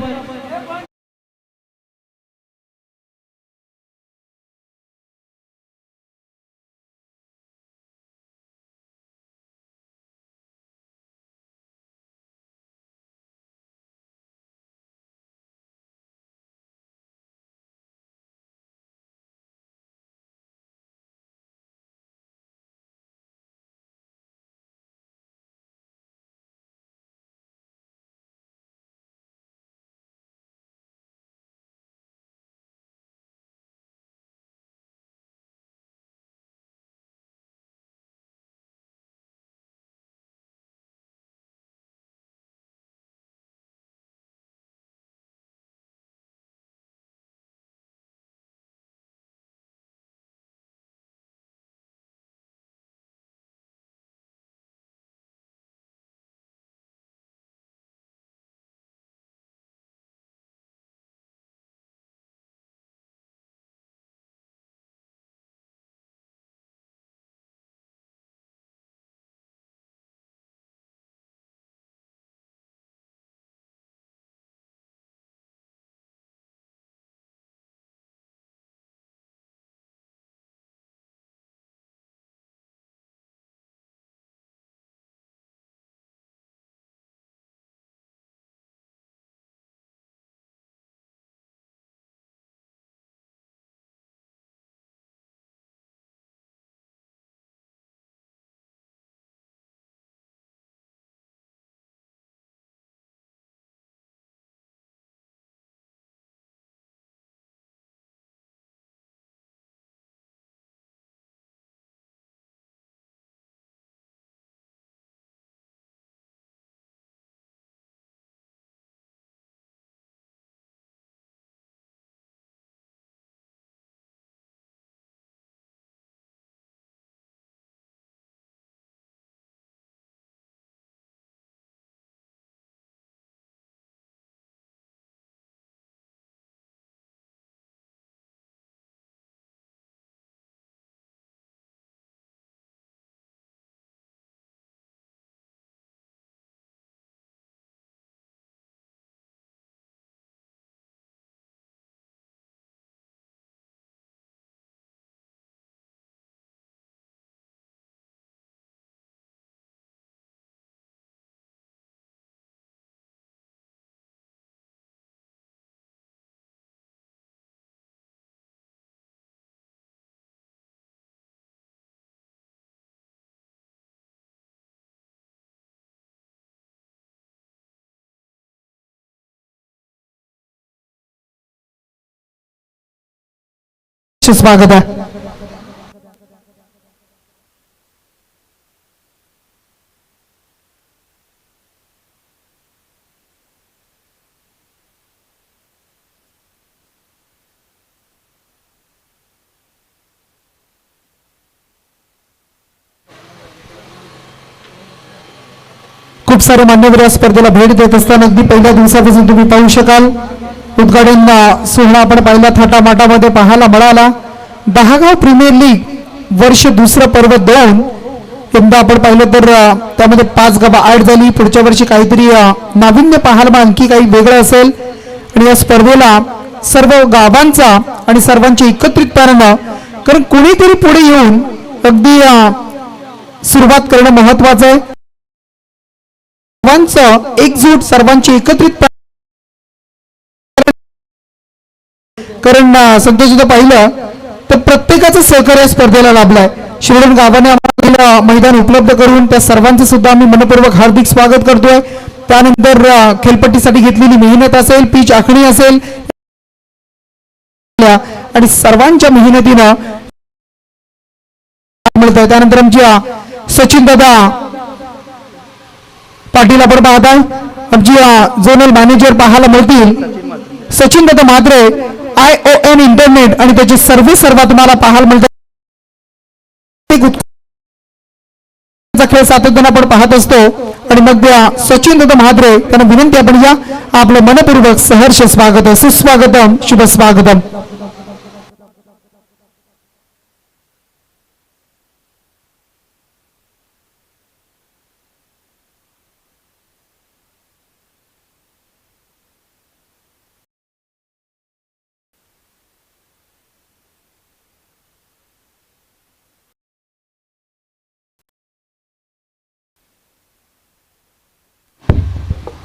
स्वागत आहे. खूप सारे मान्यवर या स्पर्धेला भेट देत असताना अगदी पहिल्या दिवसापासून तुम्ही पाहू शकाल. उद्घाटन सोहळा आपण पहिल्या थाटामाटामध्ये पाहायला मिळाला. दहागाव प्रीमियर लीग वर्ष दुसरं पर्व 2 यंदा आपण पाहिलं तर त्यामध्ये 5 गावं ऍड झाली. पुढच्या वर्षी काहीतरी नाविन्य पाहायला आणखी काही वेगळं असेल आणि या स्पर्धेला सर्व गावांचा आणि सर्वांच्या एकत्रितपणानं, कारण कोणीतरी पुढे येऊन अगदी सुरुवात करणं महत्वाचं आहे. सर्वांचं एकजूट, सर्वांची एकत्रित, कारण संतोषदा पाहिलं तर प्रत्येकाचं सहकार्य स्पर्धेला लाभलंय. शिरोडण गावाने आम्हाला मैदान उपलब्ध करून त्या सर्वांचं सुद्धा आम्ही मनपूर्वक हार्दिक स्वागत करतोय. त्यानंतर खेळपट्टीसाठी घेतलेली मेहनत असेल, पिच आखणी असेल आणि सर्वांच्या मेहनतीनं मिळत आहे. त्यानंतर आमच्या सचिन दादा पाटील आपण पाहताय, आमची झोनल मॅनेजर पाहायला मिळतील सचिन दादा म्हात्रे, ION इंटरनेट आणि त्याची सर्व्हिस सर्व तुम्हाला पाहायला मिळतात. खेळ सातत्याने आपण पाहत असतो आणि मग त्या सचिन दादा म्हात्रे त्यांना विनंती आपण या आपलं मनपूर्वक सहर्ष स्वागत, सुस्वागतम, शुभ स्वागतम.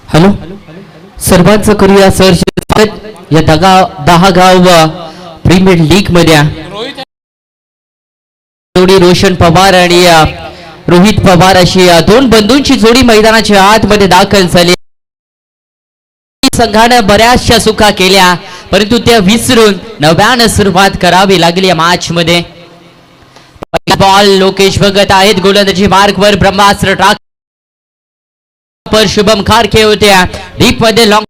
हॅलो, सर्वांचं करूया सहर्ष स्वागत या 10 गाव प्रीमियर लीग मध्ये. जोडी रोशन पवार आणि रोहित पवार अशी 2 बंधूंची जोडी मैदानाच्या आतमध्ये दाखल झाली. संघानं बऱ्याचशा चुका केल्या परंतु त्या विसरून नव्यानं सुरुवात करावी लागली या मॅच मध्ये. बॉल लोकेश भगत आहेत गोलंदाजी मार्कवर, ब्रह्मास्त्र टाक पर शुभम खारके होत्या डीप मध्ये लॉंग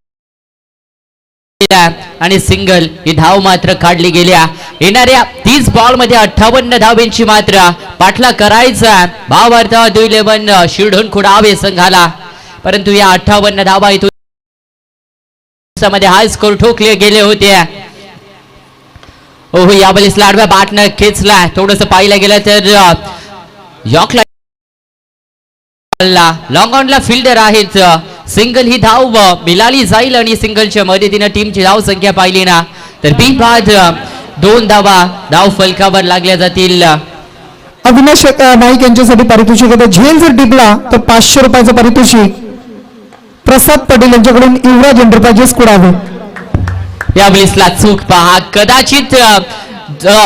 आणि सिंगल ही धाव मात्र काढली गेल्या. येणाऱ्या 30 बॉल मध्ये 58 धावांची मात्र पाठला करायचा भावार्थ 2-11 शिरढोण खुडावे संघाला. परंतु या 58 धावा इथून मध्ये हाय स्कोर ठोकले गेले होते. ओहो, यावेळेस लाडव्या बॅटनं खेचला. थोडस पाहिलं गेलं तर यॉर्कला लॉंग ऑनला फिल्डर आहेत. सिंगल ही धाव मिळाली जाईल आणि सिंगलच्या मदतीने टीमची धाव संख्या पाहिली ना तर बी बाद 2 धावा धाव फलकावर लागल्या जातील. अविनाश नाईक यांच्यासाठी पारितोषिक होतं. झेल जर टिपला तर 500 रुपयाचं पारितोषिक प्रसाद पटेल यांच्याकडून युवराज एंटरप्राइजेस कुडावे. यावेळेसला चूक पहा, कदाचित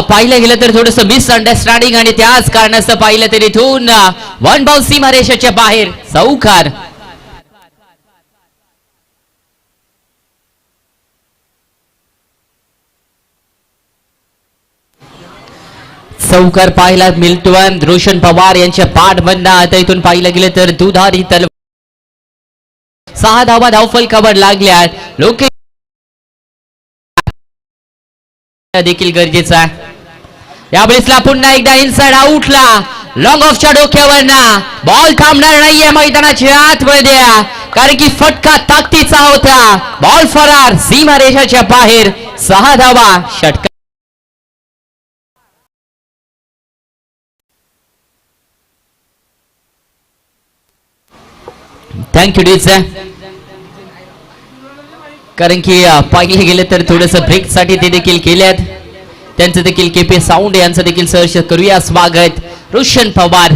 पाहिलं गेलं तर थोडस मिसअंडरस्टँडिंग आणि त्याच कारणास्तव पाहिलं तर इथून 1 बॉल सीमारेषेच्या बाहेर चौकार. चौकार पाहायला मिळतोय रोशन पवार यांच्या पाठमधनं. आता इथून पाहिलं गेलं तर दुधारी तलवार 6 धावा धावफलकावर लागल्यात. लोके देखील गरजेचं आहे. यावेळेसला पुन्हा एकदा इनसाइड आउटला लॉंग ऑफच्या डोक्यावर बॉल थांबणार नाहीये मैदानाच्या आतमध्ये, कारण की फटका ताकदीचा होता. बॉल फरार सीमारेषाच्या बाहेर. 6 धावा षटकार. थँक्यू डीचं, कारण की पाहिले गेले तर थोडस ब्रेक साठी ते देखील केल्यात. त्यांचं देखील केपी साऊंड यांचं देखील सहर्ष करूया स्वागत. रोशन पवार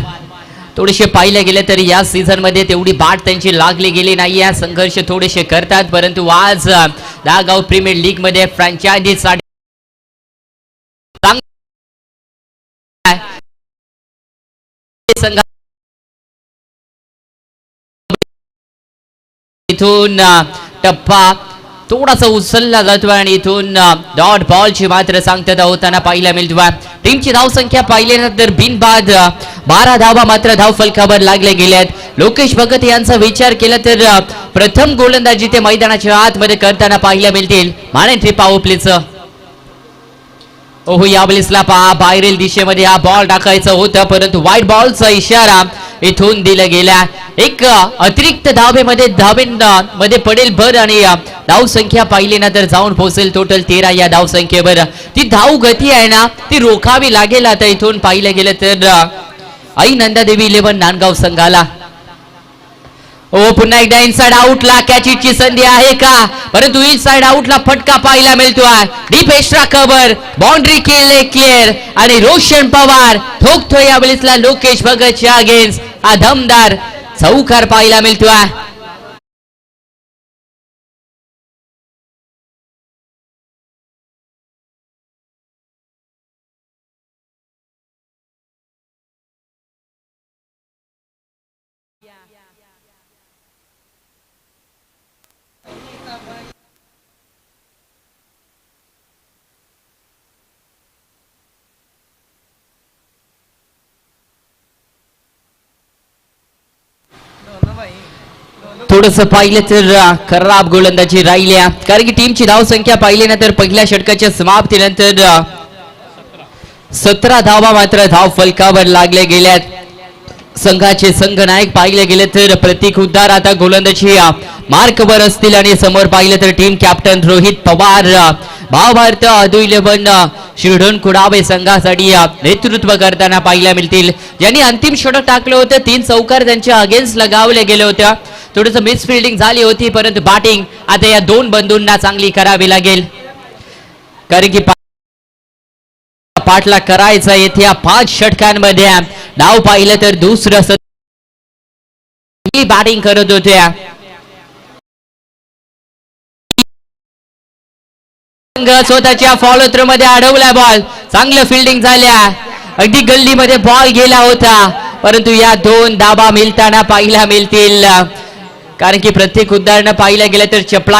थोडेसे पाहिले गेले तर या सीझन मध्ये तेवढी बाट त्यांची लागली गेली नाही. या संघर्ष थोडेसे करतात परंतु आज 10 गाव प्रीमियर लीग मध्ये फ्रँचायझी साठी इथून टप्पा थोडासा उचलला जातो आणि इथून डॉट बॉलची मात्र सांगता होताना पाहायला मिळतो. टीमची धावसंख्या पाहिल्यानंतर बिनबाद 12 धावा मात्र धाव फलकावर लागले गेल्यात. लोकेश भगत यांचा विचार केला तर प्रथम गोलंदाजी ते मैदानाच्या आतमध्ये करताना पाहायला मिळतील. माने पॉवर प्लेचं ओहो यावेळेसला पहा बाहेरील दिशेमध्ये हा बॉल टाकायचा होता परंतु वाईट बॉलचा इशारा इथून दिला गेला. एक अतिरिक्त धावेमध्ये पडेल भर आणि धाव संख्या पाहिली ना तर जाऊन पोहोचेल टोटल 13 या धाव संख्येवर. ती धाव गती आहे ना ती रोखावी लागेल. आता इथून पाहिलं गेलं तर आई नंदादेवी 11 नांदगाव संघाला ओ पुन्हा एकदा इनसाइड आउटला कॅचची संधी आहे का परंतु इनसाइड आउटला फटका पाहायला मिळतोय. डीप एक्स्ट्रा कव्हर बाउंड्री केले क्लिअर आणि रोशन पवार ठोकतोय यावेळेसला लोकेश भगतच्या अगेन्स्ट हा दमदार चौकार पाहायला मिळतोय. थोडस पाहिलं तर खराब गोलंदाजी राहिल्या कारण की टीमची धाव संख्या पाहिली ना तर पहिल्या षटकाच्या समाप्तीनंतर 17 धावा मात्र धाव फलकावर लागल्या गेल्यात. संघाचे संघनायक पाहिले गेले तर प्रतीक उद्दार आता गोलंदाजी मार्कवर असतील आणि समोर पाहिलं तर टीम कॅप्टन रोहित पवार भावार्थ अदुल्यबन शिरढोण कुडावे संघासाठी नेतृत्व करताना पाहायला मिळतील. ज्यांनी अंतिम षटक टाकलं होतं 3 चौकार त्यांच्या अगेन्स्ट लगावले गेले होते. थोडंसं मिस फिल्डिंग झाली होती परंतु बॅटिंग आता या 2 बंधूंना चांगली करावी लागेल कारण की पाठला करायचा येथे या 5 षटकांमध्ये नाव पाहिलं तर दुसरं बॅटिंग करत होत्या. स्वतःच्या फॉलो थ्रो मध्ये अडवला बॉल चांगलं फिल्डिंग झाल्या अगदी गल्लीमध्ये बॉल गेला होता परंतु या 2 धावा मिळताना पाहायला मिळतील कारण की प्रत्येक उदाहरण पाहिलं गेलं तर चपला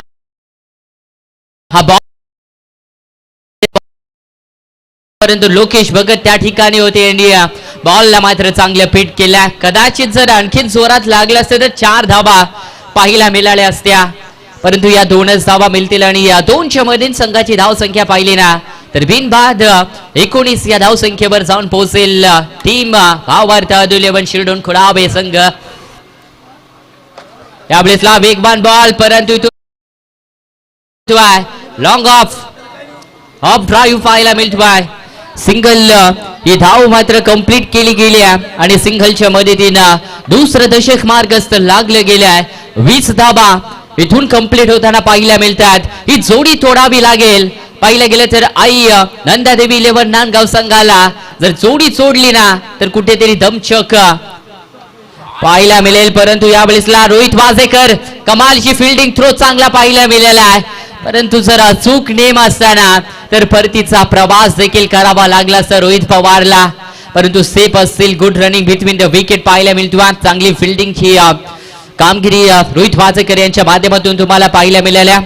हा बॉल परंतु लोकेश भगत त्या ठिकाणी होते. इंडिया बॉलला मात्र चांगलं फिट केल्या. कदाचित जर आणखीन जोरात लागलं असतं तर 4 धावा पाहायला मिळाल्या असत्या परंतु या 2च धावा मिळतील आणि या 2च्या मध्ये संघाची धाव संख्या पाहिली ना तर बिनबाद 19 या धाव संख्येवर जाऊन पोहोचेल टीम भावार्थ अदुल्यबन शिरढोण कुडावे संघ. यावेळेसला वेगवान बॉल परंतु लॉंग ऑफ ड्राईव्ह पाहायला मिळतोय. सिंगल ही धाव मात्र कंप्लीट केली गेली आणि सिंगलच्या मदतीनं दुसरं दशक मार्गस्थ लागलं गेलंय. 20 धावा इथून कंप्लीट होताना पाहायला मिळतात. ही जोडी तोडावी लागेल. पाहिलं गेलं तर आई नंदादेवी 11 नांदगाव संघाला जर जोडी सोडली ना तर कुठेतरी दमछक पाहायला मिळेल परंतु यावेळेसला रोहित वाजेकर कमालची फिल्डिंग थ्रो चांगला पाहायला मिळाला आहे परंतु जर अचूक नेम असताना तर परतीचा प्रवास देखील करावा लागला असता रोहित पवारला परंतु सेफ असतील. Good running between the wicket पाहायला मिळतो. चांगली फिल्डिंगची कामगिरी रोहित वाजेकर यांच्या माध्यमातून तुम्हाला पाहायला मिळाल्या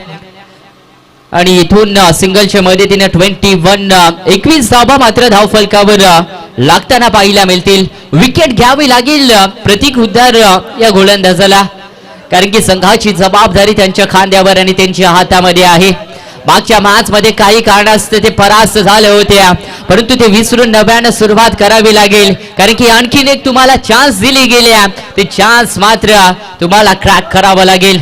आणि इथून सिंगलच्या मदतीने 21 धावा मात्र धाव फलकावर लागताना पाहायला मिळतील. विकेट घ्यावी लागेल प्रतीक उद्दार या गोलंदाजाला कारण की संघाची जबाबदारी त्यांच्या खांद्यावर आणि त्यांच्या हातामध्ये आहे. मागच्या मॅच मध्ये काही कारणास्तव ते परास्त झाले होते परंतु ते विसरून नव्यानं सुरुवात करावी लागेल कारण की आणखीन एक तुम्हाला चान्स दिली गेली ते चान्स मात्र तुम्हाला क्रॅक करावा लागेल.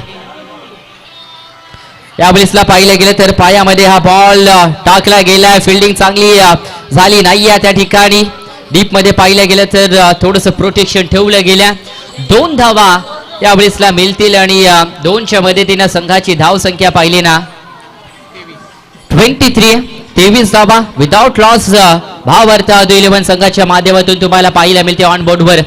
यावेळेसला पाहिलं गेलं तर पायामध्ये हा बॉल टाकला गेलाय. फिल्डिंग चांगली झाली नाहीये त्या ठिकाणी. डीप मध्ये पाहिलं गेलं तर थोडंसं प्रोटेक्शन ठेवलं गेल्या. 2 धावा यावेळेसला मिळतील आणि 2च्या मदतीनं संघाची धाव संख्या पाहिली ना 23 धावा विदाउट लॉस भावार्थ अदुल्यबन संघाच्या माध्यमातून तुम्हाला पाहायला मिळते ऑन बोर्डवर.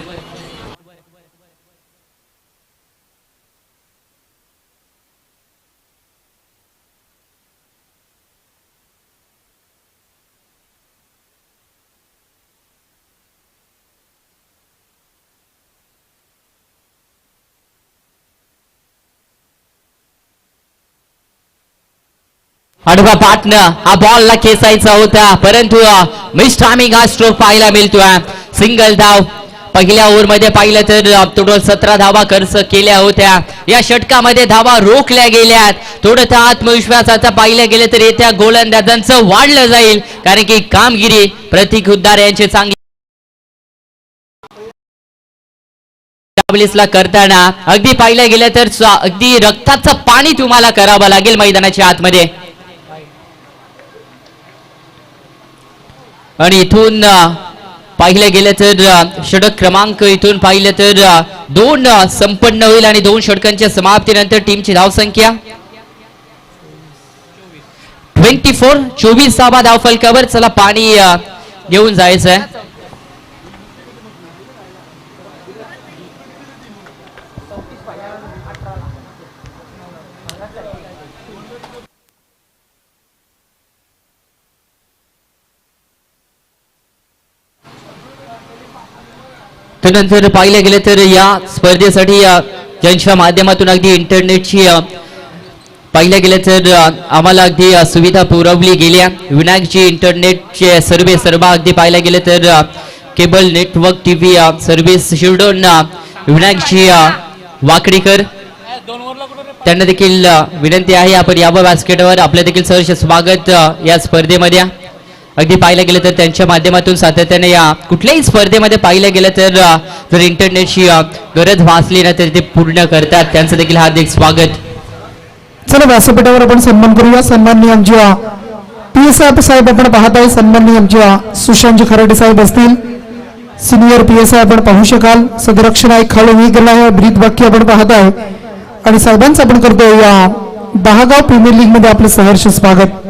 आडवा पाटणं हा बॉलला खेचायचा होता, परंतु मिस टायमिंग हा स्ट्रोक पाहायला मिळतोय. सिंगल धाव पहिल्या ओव्हरमध्ये पाहिलं तर टोटल 17 धावा खर्च केल्या होत्या. या षटकामध्ये धावा रोखल्या गेल्यात. थोडं आत्मविश्वासाचा पाहिलं गेलं तर येत्या गोलंदाजांचं वाढलं जाईल, कारण की कामगिरी प्रतीक हुद्दार यांची चांगली करताना अगदी पाहिलं गेलं तर अगदी रक्ताचं पाणी तुम्हाला करावं लागेल मैदानाच्या आतमध्ये. आणि इथून पाहिलं गेलं तर षटक क्रमांक इथून पाहिलं तर 2 संपन्न होईल आणि 2 षटकांच्या समाप्तीनंतर टीमची धावसंख्या 24 धाव फलकावर. चला पाणी घेऊन जायचंय. त्यानंतर पाहिलं गेलं तर या स्पर्धेसाठी ज्यांच्या माध्यमातून अगदी इंटरनेटची पाहिलं गेलं तर आम्हाला अगदी सुविधा पुरवली गेल्या. विनायकजी इंटरनेटचे सर्व अगदी पाहिलं गेलं तर cable network TV service Shirdhon विनायकजी वाकडीकर त्यांना देखील विनंती आहे आपण यावं व्यासपीठावर. आपलं देखील सहर्ष स्वागत या स्पर्धेमध्ये. अगदी पाहिलं गेलं तर त्यांच्या माध्यमातून सातत्याने या कुठल्याही स्पर्धेमध्ये पाहिलं गेलं तर जर इंटरनेटची गरज भासली ना तर ते पूर्ण करतात. त्यांचं देखील हार्दिक स्वागत. चला व्यासपीठावर आपण सन्मान करूया. सन्माननीय आमच्या PSI साहेब आपण पाहत आहे. सन्माननीय आमच्या सुशांतजी खराटे साहेब असतील, सिनियर PSI आपण पाहू शकाल. सदरक्षण आहे, खाली मी गेला आहे, ब्रीद वाक्य आपण पाहत आहे आणि साहेबांचं आपण करतोय या दहागाव प्रीमियर लीग मध्ये आपलं सहर्ष स्वागत.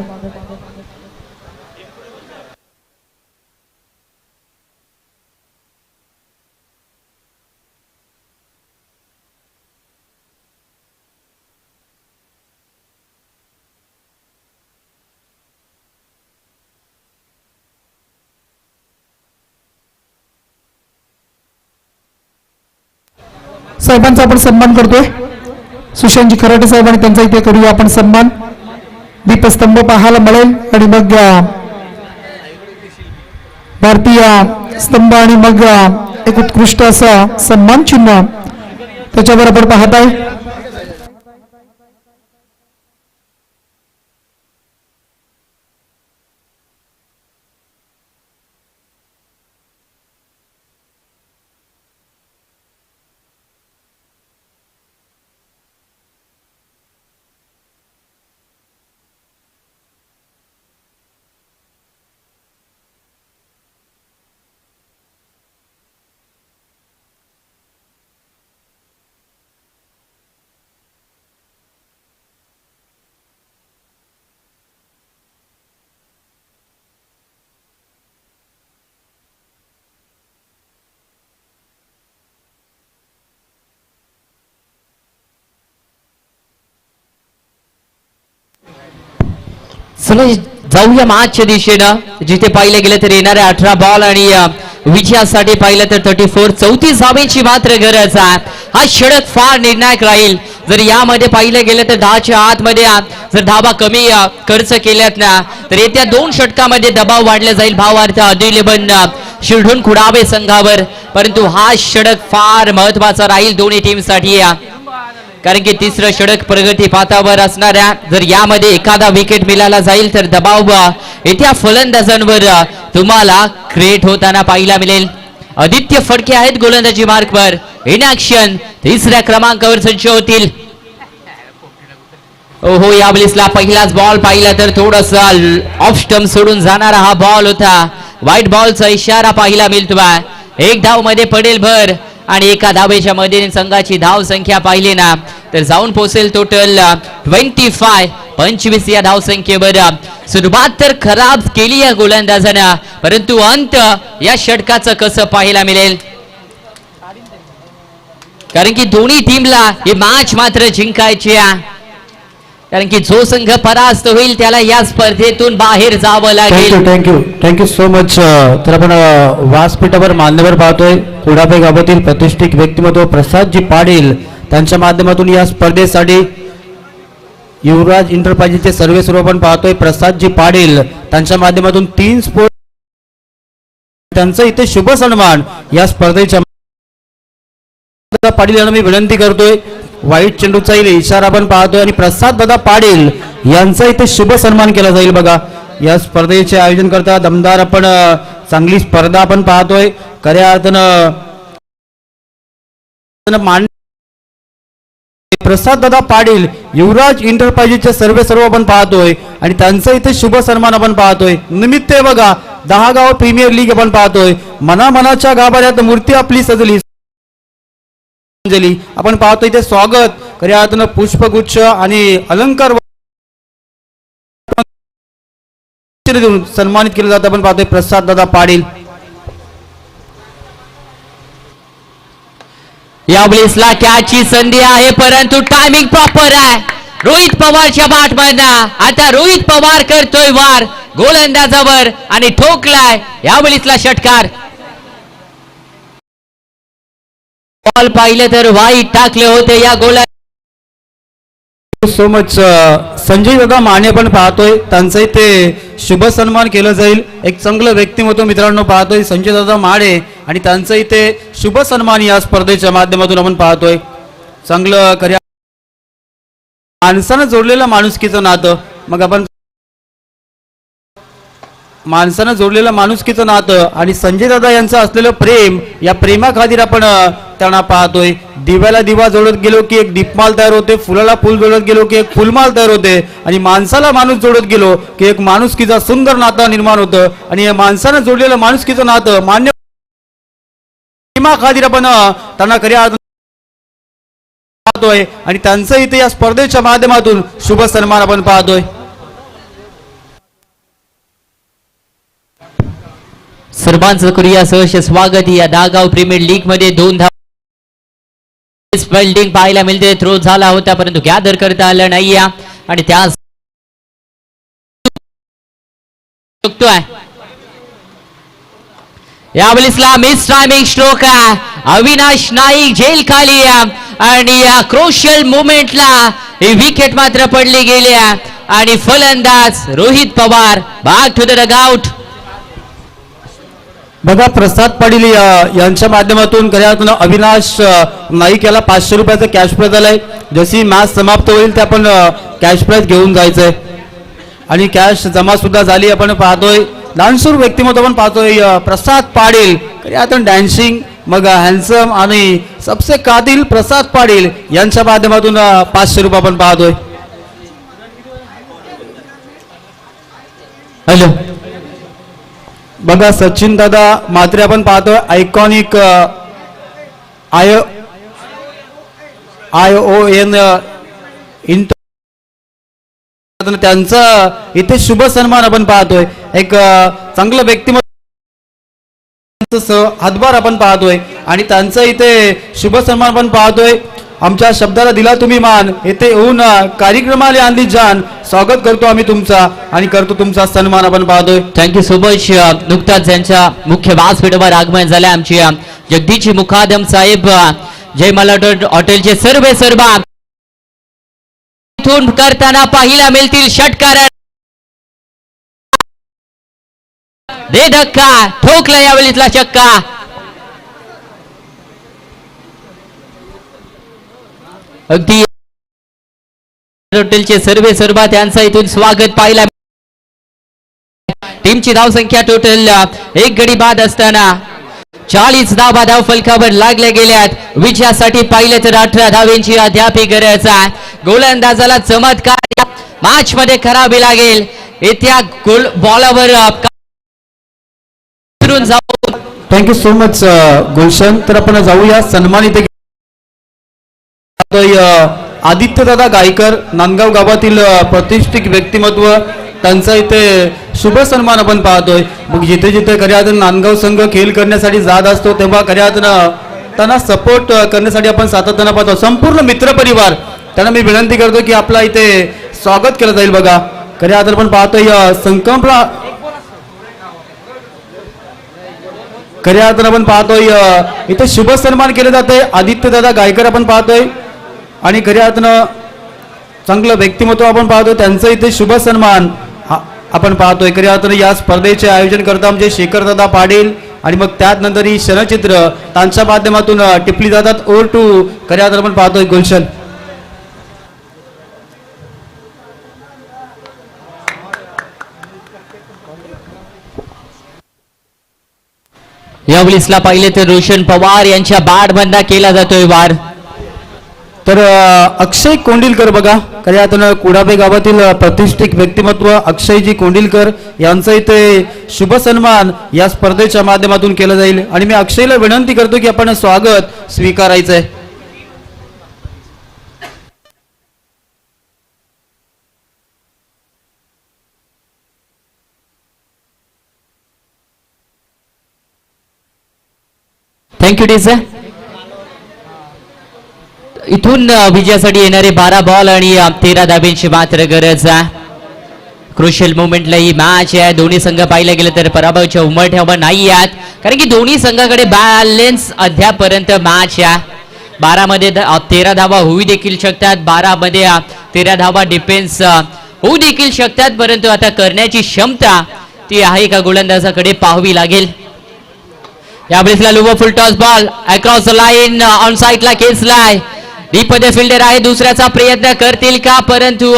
साहेबांचा आपण सन्मान करतोय. सुशांतजी खराटे साहेब आणि त्यांचा इथे करूया आपण सन्मान. दीपस्तंभ पाहायला मिळेल आणि मग भारतीय स्तंभ आणि मग एक उत्कृष्ट असा सन्मान चिन्ह त्याच्यावर आपण पाहत आहे. चला जाऊया मॅचच्या दिशेनं. जिथे पाहिलं गेलं तर येणाऱ्या 18 बॉल आणि विजयासाठी पाहिलं तर 34 धावेची मात्र गरज आहे. हा षटक फार निर्णायक राहील. जर यामध्ये पाहिलं गेलं तर 10च्या आतमध्ये जर धावा कमी खर्च केल्यात ना तर येत्या 2 षटकामध्ये दबाव वाढला जाईल भावार्थ अदिलेबन शिरढोण खुडावे संघावर. परंतु हा षटक फार महत्वाचा राहील दोन्ही टीमसाठी, कारण की तिसरं षटक प्रगती पातावर असणाऱ्या जर यामध्ये एखादा विकेट मिळाला जाईल तर दबाव येत्या फलंदाजांवर तुम्हाला क्रिएट होताना पाहायला मिळेल. आदित्य फडके आहेत गोलंदाजी मार्कवर. इन ऍक्शन तिसऱ्या क्रमांकावर संच होतील. ओहो, या बॉलला पहिलाच बॉल पाहिला तर थोडासा ऑफ स्टंप सोडून जाणारा हा बॉल होता. व्हाईट बॉलचा इशारा पाहायला मिळतोय. 1 धाव मध्ये पडेल भर आणि एका धावेच्या मध्ये संघाची धाव संख्या पाहिली ना तर जाऊन पोहोचेल टोटल 25 या धाव संख्येवर. सुरुवात तर खराब केली या गोलंदाजानं, परंतु अंत या षटकाचं कसं पाहायला मिळेल, कारण की दोन्ही टीमला ही मॅच मात्र जिंकायची आहे. कारण की जो संघ परास्त होईल त्याला या स्पर्धेतून बाहेर जावं लागेल. Thank you so much. तर आपण व्यासपीठावर मान्यवर पाहतोय. कुडाबे गावातील प्रतिष्ठित व्यक्तिमत्व प्रसादजी पाटील त्यांच्या माध्यमातून या स्पर्धेसाठी युवराज इंटरप्राइजेसचे सर्व आपण पाहतोय प्रसादजी पाटील त्यांच्या माध्यमातून 3 स्पोर्ट त्यांचा इथे शुभ सन्मान या स्पर्धेच्या पाटील यांना मी विनंती करतोय. वाईट चेंडूचा इशारा आपण पाहतोय आणि प्रसाद दादा पाटील यांचा इथे शुभ सन्मान केला जाईल. बघा या स्पर्धेचे आयोजन करता दमदार आपण चांगली स्पर्धा आपण पाहतोय. खऱ्या अर्थानं प्रसाद दादा पाटील युवराज इंटरप्राइजेसचे सर्व आपण पाहतोय आणि त्यांचा इथे शुभ सन्मान आपण पाहतोय. निमित्त आहे बघा 10 गाव प्रीमियर लीग आपण पाहतोय. मनामनाच्या गाभाऱ्यात मूर्ती आपली सजली आपण पाहतोय. इथे स्वागत खऱ्या अर्थानं पुष्पगुच्छ आणि अलंकार देऊन सन्मानित केलं जातं आपण पाहतोय प्रसाद दादा पाटील. यावेळेसला कॅचची संधी आहे परंतु टायमिंग प्रॉपर आहे. रोहित पवारच्या बॅटमधनं आता रोहित पवार करतोय वार गोलंदाजावर आणि ठोकलाय यावेळेसला षटकार. बॉल पाहिलं तर वाईट टाकले होते या गोला. सो मच संजय दादा माने पण पाहतोय त्यांचा इथे शुभ सन्मान केलं जाईल. एक चांगलं व्यक्तिमत्व मित्रांनो पाहतोय संजय दादा माने आणि त्यांचा इथे शुभ सन्मान या स्पर्धेच्या माध्यमातून आपण पाहतोय. चांगलं खऱ्या माणसानं जोडलेलं माणुसकीचं नातं. मग आपण माणसानं जोडलेलं माणुसकीचं नातं आणि संजय दादा यांचं असलेलं प्रेम या प्रेमाखातीर आपण त्यांना पाहतोय. दिव्याला दिवा जोडत गेलो की एक दीपमाल तयार होते, फुलाला फुल जोडत गेलो की एक फुलमाल तयार होते आणि माणसाला माणूस जोडत गेलो की एक माणुसकीचा सुंदर नातं निर्माण होतं. आणि या माणसानं जोडलेलं माणुसकीचं नातं मान्य प्रेमाखातीर आपण त्यांना खऱ्या पाहतोय आणि त्यांचं इथे या स्पर्धेच्या माध्यमातून शुभ सन्मान आपण पाहतोय. सर्वांचं करूया सहर्ष स्वागत. या 10 गाव प्रीमियर लीग मध्ये 2 धाव फिल्डिंग पाहायला मिळते. थ्रो झाला होता परंतु गॅदर करता आलं नाही आणि त्या यावेळेसला मिस टायमिंग स्ट्रोक आहे. अविनाश नाईक जेल खाली आणि या क्रोशियल मुवमेंटला ही विकेट मात्र पडली गेली आणि फलंदाज Rohit Pawar back to the dugout. बघा प्रसाद पाटील यांच्या माध्यमातून खऱ्या अर्थानं अविनाश नाईक याला 500 रुपयाचं कॅश प्राइज आलंय. जशी मॅच समाप्त होईल ते आपण कॅश प्राइज घेऊन जायचंय आणि कॅश जमा सुद्धा झाली आपण पाहतोय. डान्सर व्यक्तिमत्व आपण पाहतोय प्रसाद पाटील खऱ्या अर्थानं डॅन्सिंग मग हँडसम आणि सबसे कातिल प्रसाद पाटील यांच्या माध्यमातून 500 रुपये आपण पाहतोय. हॅलो बघा सचिन दादा मात्रे आपण पाहतोय आयकॉनिक ION त्यांचा इथे शुभ सन्मान आपण पाहतोय. एक चांगलं व्यक्तिमत्व हातभार आपण पाहतोय आणि त्यांचा इथे शुभ सन्मान आपण पाहतोय. आमच्या शब्दाला दिला तुम्ही मान, येथे येऊन कार्यक्रमाला आणली जान. स्वागत करतो आम्ही तुमचा आणि करतो तुमचा सन्मान आपण पाहतोय. Thank you so much. नुकताच त्यांच्या मुख्य व्यासपीठावर आगमन झाले आमचे जगदीशजी मुखादम साहेब जय मलाड हॉटेलचे सर्व इथून करताना पाहायला मिळतील षटकार. दे धक्का ठोकला यावेळीतला चक्का. अगदी हॉटेलचे सर्व त्यांचं इथून स्वागत पाहायला. टीमची धावसंख्या टोटल 1 गडी बाद असताना 40 धावा धाव फलकावर लागल्या गेल्यात. विजयासाठी पाहिले तर 18 धावेंची अद्यापही गरज आहे. गोलंदाजाला चमत्कार मॅच मध्ये करावी लागेल. येत्या गोल बॉलावर थँक्यू सो मच गुलशन. तर आपण जाऊया सन्मानित आदित्य दादा गायकर नांदगाव गावातील प्रतिष्ठित व्यक्तिमत्व त्यांचा इथे शुभ सन्मान आपण पाहतोय. मग जिथे जिथे खऱ्या अर्थानं नांदगाव संघ खेळ करण्यासाठी जात असतो तेव्हा खऱ्या अर्थानं त्यांना सपोर्ट करण्यासाठी आपण सातत्यानं पाहतो. संपूर्ण मित्रपरिवार त्यांना मी विनंती करतो की आपला इथे स्वागत केलं जाईल. बघा खऱ्या अर्थानं आपण पाहतोय संकल्पना खऱ्या अर्थानं आपण पाहतोय इथे शुभ सन्मान केले जाते. आदित्य दादा गायकर आपण पाहतोय आणि खऱ्या अर्थानं चांगलं व्यक्तिमत्व आपण पाहतो, त्यांचं इथे शुभ सन्मान आपण पाहतोय. खऱ्या अर्थानं या स्पर्धेचे आयोजन करता म्हणजे शेखरदादा पाटील आणि मग त्यानंतर ही क्षणचित्र त्यांच्या माध्यमातून टिपली जातात. ओव्हर टू खऱ्या अर्थानं आपण पाहतोय गुलशन. यावेळेसला पाहिले तर रोशन पवार यांच्या बॅट बंदा केला जातोय वार. तर अक्षय कोंडिलकर बघा, खऱ्या अर्थानं कुडाबे गावातील प्रतिष्ठित व्यक्तिमत्व अक्षयजी कोंडिलकर यांचा इथे शुभ सन्मान या स्पर्धेच्या माध्यमातून केला जाईल आणि मी अक्षयला विनंती करतो की आपण स्वागत स्वीकारायचंय. Thank you teacher. इथून विजयासाठी येणारे 12 बॉल आणि 13 धाब्यांची मात्र गरज आहे. क्रुशियल मोमेंटला ही मॅच आहे. दोन्ही संघ पाहिलं गेलं तर पराभवाच्या उमरठ्यावर नाही आहेत, कारण की दोन्ही संघाकडे बॅलन्स अद्यापर्यंत मॅच आहे. 12 मध्ये 13 धावा होऊ देखील शकतात, 12 मध्ये 13 धावा डिफेन्स होऊ देखील शकतात, परंतु आता करण्याची क्षमता ती आहे का गोलंदाजाकडे पाहावी लागेल. यावेळेसला lower full toss ball across the line ऑन साईडला खेचलाय. डीप मध्ये फिल्डर आहे, दुसऱ्याचा प्रयत्न करतील का, परंतु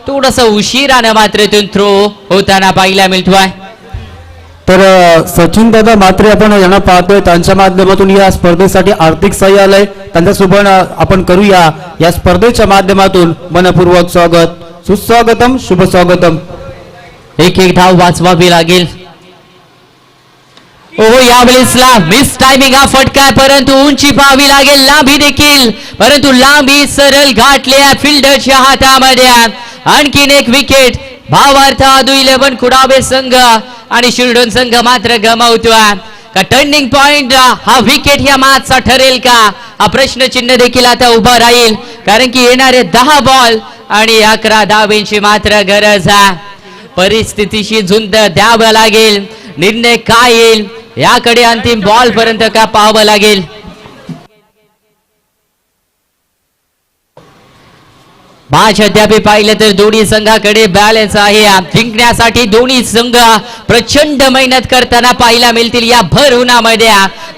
थोडस उशिरानं मात्र इथून थ्रो होताना पाहायला मिळतोय. तर सचिन दादा मात्रे आपण यांना पाहतोय, त्यांच्या माध्यमातून या स्पर्धेसाठी आर्थिक सहाय्य आलंय. त्यांच्यासोबत आपण करूया या स्पर्धेच्या माध्यमातून मनपूर्वक स्वागत. सुस्वागतम, शुभ स्वागतम. एक धाव वाचवावी लागेल. ओहो, यावेळेसला मिस टायमिंग हा फटका, परंतु उंची पाहावी लागेल, लांबी देखील, परंतु लांबी सरळ गाठल्या फिल्डरच्या हातामध्ये. आणखीन एक विकेट भावार्थ आदू 11 कुडाबे संघ आणि शिरडोन संघ मात्र गमावतोय का. टर्निंग पॉइंट हा विकेट या मॅचचा ठरेल का, हा प्रश्नचिन्ह देखील आता उभा राहील, कारण की येणारे 10 बॉल आणि 11 धावेंची मात्र गरज आहे. परिस्थितीशी झुंज द्यावं लागेल. निर्णय काय येईल याकडे अंतिम बॉल पर्यंत का पाहावं लागेल. मॅच अद्याप पाहिलं तर दोन्ही संघाकडे बॅलन्स आहे. जिंकण्यासाठी दोन्ही संघ प्रचंड मेहनत करताना पाहायला मिळतील. या भर उन्हामध्ये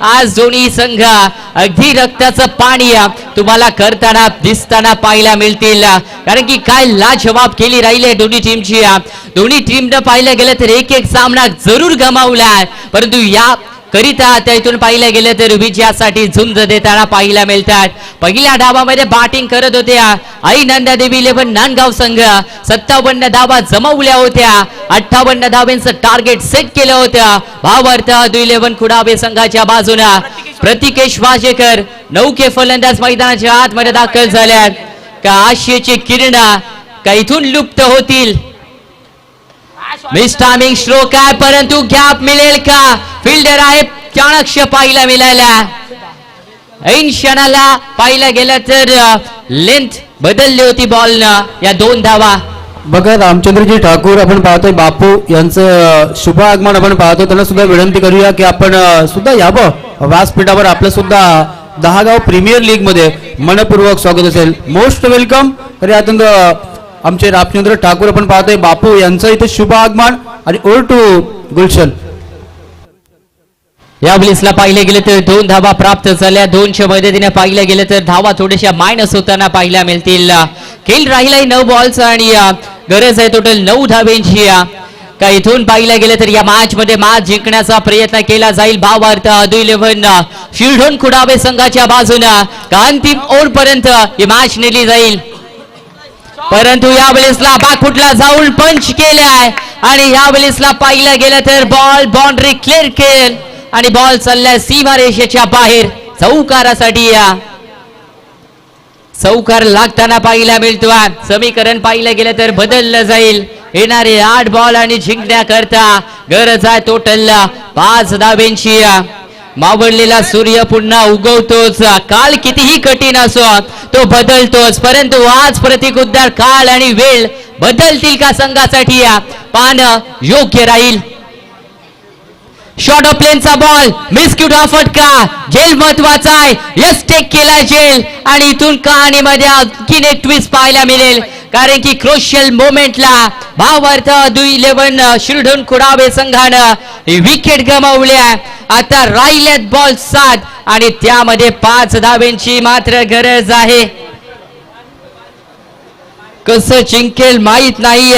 आज दोन्ही संघ अगदी रक्ताचं पाणी तुम्हाला करताना दिसताना पाहायला मिळतील, कारण की काय लाजवाब केली राहिली दोन्ही टीमची. दोन्ही टीमनं पाहिलं गेलं तर एक सामना जरूर गमावलाय, परंतु या करिता आता इथून पाहिलं गेलं तर विजयासाठी झुंज देताना पाहायला मिळतात. पहिल्या डावामध्ये बॅटिंग करत होत्या आई नंदादेवी 11 नांदगाव संघ. 57 धावा जमवल्या होत्या, 58 धावांचं टार्गेट सेट केलं होतं. भावार्थ 11 कुडाबे संघाच्या बाजूला प्रतिकेश वाजेकर नौके फलंदाज मैदानाच्या आतमध्ये दाखल झाल्यात का. आशेची किरण का इथून लुप्त होतील. मिस टायमिंग स्ट्रोक आहे, परंतु गॅप मिळेल का. फिल्डर आहे, चाणक्ष पाहायला मिळाला. ऐन क्षणाला पाहिलं गेलं तर लेंथ बदलली होती बॉल या 2 धावा. बघा रामचंद्रजी ठाकूर आपण पाहतोय, बापू यांचं शुभ आगमन आपण पाहतो. त्यांना सुद्धा विनंती करूया की आपण सुद्धा यावं व्यासपीठावर. आपलं सुद्धा 10 गाव प्रीमियर लीग मध्ये मनपूर्वक स्वागत असेल. Most welcome. तरी आता आमचे रामचंद्र ठाकूर आपण पाहतोय, बापू यांचं इथे शुभ आगमन आणि ओव्हर टू गुलशन. या वेळेसला पाहिले गेले तर 2 धावा प्राप्त झाल्या. 2च्या मदतीने पाहिलं गेलं तर धावा थोड्याशा मायनस होताना पाहायला मिळतील. खेळ राहिलाय 9 बॉलचा आणि गरज आहे टोटल 9 धावेंची. का इथून पाहिलं गेलं तर या मॅच मध्ये मॅच जिंकण्याचा प्रयत्न केला जाईल. भावार्थ 11 शिरढोण कुडाबे संघाच्या बाजूने का अंतिम ओव्हर पर्यंत ही मॅच नेली जाईल, परंतु या वेळेसला बाकफुटला जाऊन पंच केलाय आणि या वेळेसला पाहिलं गेलं तर बॉल बाउंड्री क्लिअर केल आणि बॉल चाललाय सीमारेषेच्या बाहेर. चौकारासाठी चौकार लागताना पाहायला मिळतो. समीकरण पाहिलं गेलं तर बदललं जाईल. येणारे 8 बॉल आणि जिंकण्याकरता गरज आहे टोटल 5 धावेंची. मावळलेला सूर्य पुन्हा उगवतोच. काळ कितीही कठीण असो तो बदलतोच, परंतु आज प्रतिकुद्धार काळ आणि वेळ बदलतील का संघासाठी पाहणं योग्य राहील. शॉर्ट ऑफ प्लेनचा बॉल मिसक्यूट हा फटका. झेल महत्वाचा आहे. यस टेक केला झेल आणि इथून कहाणीमध्ये आणखीन एक ट्विस्ट पाहायला मिळेल कारण की क्रोशियल मोमेंटला भावार्थ 11 शिरढोण कुडावे संघानं विकेट गमावल्या. आता राहिल्यात बॉल 7 आणि त्यामध्ये 5 धावेंची मात्र गरज आहे. कसं जिंकेल माहित नाही,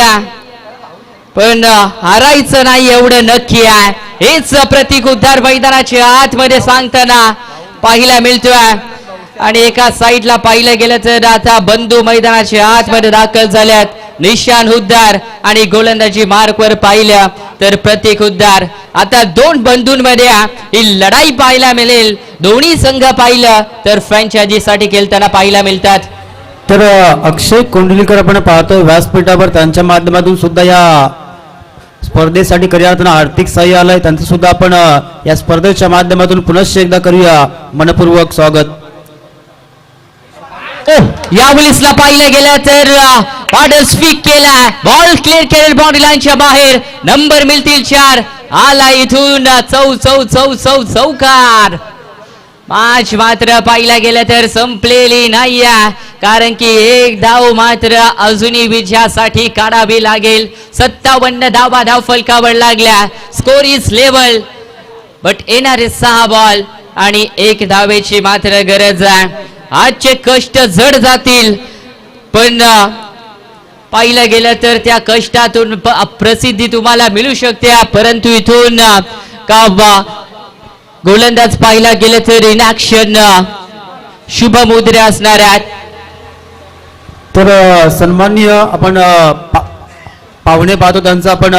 पण हारायचं नाही एवढं नक्की आहे. हेच प्रतीक उद्धार मैदानाच्या आतमध्ये सांगताना पाहायला मिळतोय. आणि एका साईडला पाहिलं गेलं तर आता बंधू मैदानाच्या आतमध्ये दाखल झाल्यात. निशान उद्धार आणि गोलंदाजी मार्कवर पाहिलं तर प्रतीक उद्धार. आता दोन बंधूंमध्ये ही लढाई पाहायला मिळेल. दोन्ही संघ पाहिलं तर फ्रँचायझीसाठी खेळताना पाहायला मिळतात. तर अक्षय कोंडलीकर आपण पाहतोय व्यासपीठावर, त्यांच्या माध्यमातून सुद्धा या स्पर्धेसाठी खऱ्या आर्थिक सहाय्य आलंय. त्यांचं सुद्धा आपण या स्पर्धेच्या माध्यमातून पुनश्च एकदा करूया मनपूर्वक स्वागत. या मुलीसला पाहिलं गेलं तर ऑर्डर स्वीक केला, बॉल क्लिअर केलेला बाउंड्री लाईनच्या बाहेर. नंबर मिळतील 4. आला इथून चौकार. मॅच मात्र पाहिला गेलं तर संपलेली नाही, कारण की एक धाव मात्र अजूनही विजयासाठी काढावी लागेल. 57 धावा धाव फलकावर लागल्या. स्कोर इज लेवल, बट येणारे 6 बॉल आणि 1 धावेची मात्र गरज आहे. आजचे कष्ट जड जातील, पण पाहिलं गेलं तर त्या कष्टातून प्रसिद्धी तुम्हाला मिळू शकते. परंतु इथून का गोलंदाज पाहिला गेलं तर इन ऍक्शन शुभ मुद्रे असणार आहेत. तर सन्माननीय आपण पाहुणे पाहतो त्यांचं आपण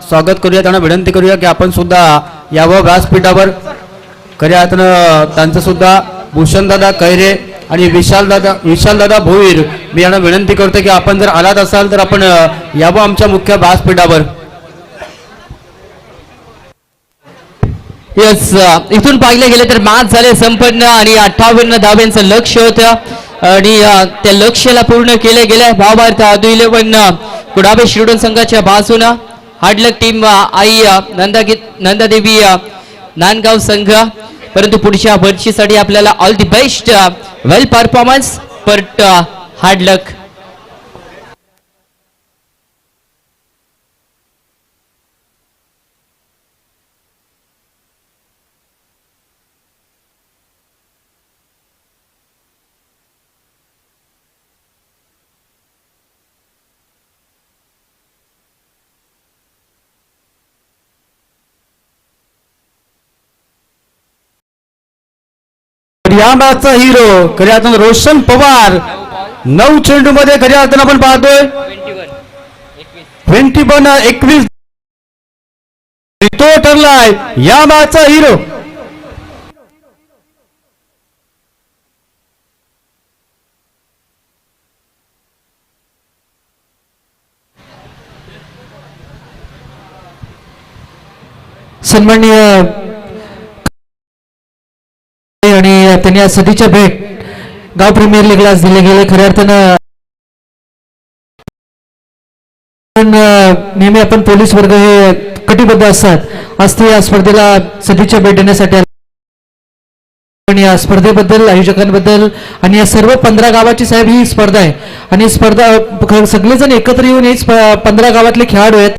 स्वागत करूया. त्यांना विनंती करूया की आपण सुद्धा यावं व्यासपीठावर. खऱ्या अर्थानं त्यांचं सुद्धा भूषणदादा कैरे आणि विशालदादा भोईर, मी यांना विनंती करतो की आपण जर आलात असाल तर आपण यावं आमच्या मुख्य व्यासपीठावर. यस, इथून पाहिलं गेलं तर मॅच झाले संपन्न आणि 58 धाव्यांचं लक्ष होतं आणि त्या लक्ष्याला पूर्ण केलं गेलं. भावार्थ 11 कुडावे शिरढोण संघाच्या बाजूनं हार्डलक टीम आई नंदादेवी नांदगाव संघ. परंतु पुढच्या वर्षीसाठी आपल्याला all the best, well performance, but hard luck. या मॅचचा हिरो खऱ्या अर्थानं रोशन पवार. 9 चेंडू मध्ये खऱ्या अर्थानं आपण पाहतोय 21 तो ठरलाय या मॅचचा हिरो. सन्माननीय आणि त्यांनी आज सदीच्या भेट गाव प्रीमियर लीगला दिले गेले. खऱ्या अर्थानं नेहमी आपण पोलीस वर्ग हे कटिबद्ध असतात. आज ते या स्पर्धेला सदीच्या भेट देण्यासाठी आणि या स्पर्धेबद्दल, आयोजकांबद्दल आणि या सर्व 15 गावाची साहेब ही स्पर्धा आहे. आणि स्पर्धा सगळेजण एकत्र येऊन ही 15 गावातले खेळाडू आहेत,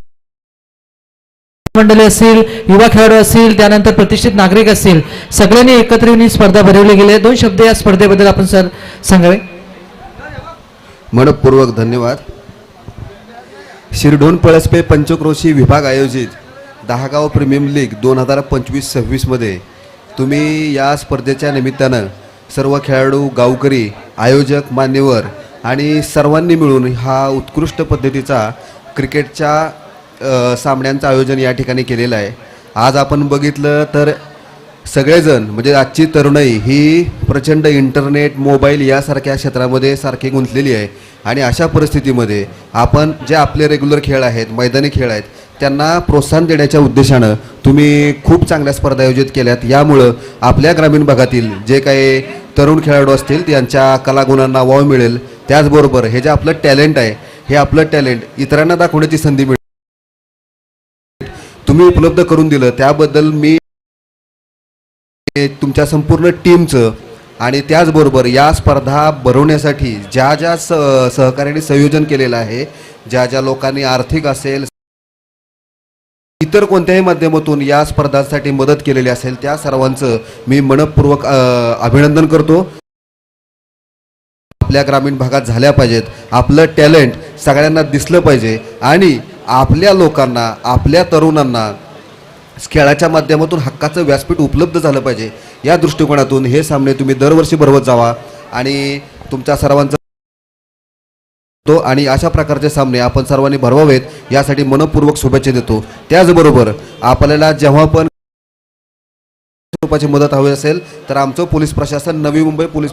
मंडळी असतील, युवा खेळाडू असतील, त्यानंतर प्रतिष्ठित नागरिक असतील, सगळ्यांनी एकत्र येऊन ही स्पर्धा भरवली गेली. 2 शब्द या स्पर्धेबद्दल आपण सर सांगावे. मनपूर्वक धन्यवाद. शिरढोण पळसपे पंचक्रोशी विभाग आयोजित 10 गाव प्रीमियम लीग 2025-26 मध्ये तुम्ही या स्पर्धेच्या निमित्तानं सर्व खेळाडू, गावकरी, आयोजक, मान्यवर आणि सर्वांनी मिळून हा उत्कृष्ट पद्धतीचा क्रिकेटच्या सामन्यांचं आयोजन या ठिकाणी केलेलं आहे. आज आपण बघितलं तर सगळेजण म्हणजे आजची तरुणाई ही प्रचंड इंटरनेट, मोबाईल यासारख्या क्षेत्रामध्ये सारखी गुंतलेली आहे. आणि अशा परिस्थितीमध्ये आपण जे आपले रेग्युलर खेळ आहेत, मैदानी खेळ आहेत, त्यांना प्रोत्साहन देण्याच्या उद्देशानं तुम्ही खूप चांगल्या स्पर्धा आयोजित केल्यात. यामुळं आपल्या ग्रामीण भागातील जे काही तरुण खेळाडू असतील त्यांच्या कलागुणांना वाव मिळेल. त्याचबरोबर हे जे आपलं टॅलेंट आहे, हे आपलं टॅलेंट इतरांना दाखवण्याची संधी मिळेल. तुम्ही उपलब्ध करून दिलं त्याबद्दल मी तुमच्या संपूर्ण टीमचं आणि त्याचबरोबर या स्पर्धा भरवण्यासाठी ज्या ज्या सहकार्याने संयोजन केलेलं आहे, ज्या ज्या लोकांनी आर्थिक असेल इतर कोणत्याही माध्यमातून या स्पर्धांसाठी मदत केलेली असेल त्या सर्वांचं मी मनपूर्वक अभिनंदन करतो. आपल्या ग्रामीण भागात झाल्या पाहिजेत. आपलं टॅलेंट सगळ्यांना दिसलं पाहिजे आणि आपल्या लोकांना, आपल्या तरुणांना खेळाच्या माध्यमातून हक्काचं व्यासपीठ उपलब्ध झालं पाहिजे. या दृष्टिकोनातून हे सामने तुम्ही दरवर्षी भरवत जावा आणि तुमच्या सर्वांचं आणि अशा प्रकारचे सामने आपण सर्वांनी भरवावेत यासाठी मनपूर्वक शुभेच्छा देतो. त्याचबरोबर आपल्याला जेव्हा पण रूपाची मदत हवी असेल तर आमचं पोलीस प्रशासन, नवी मुंबई पोलीस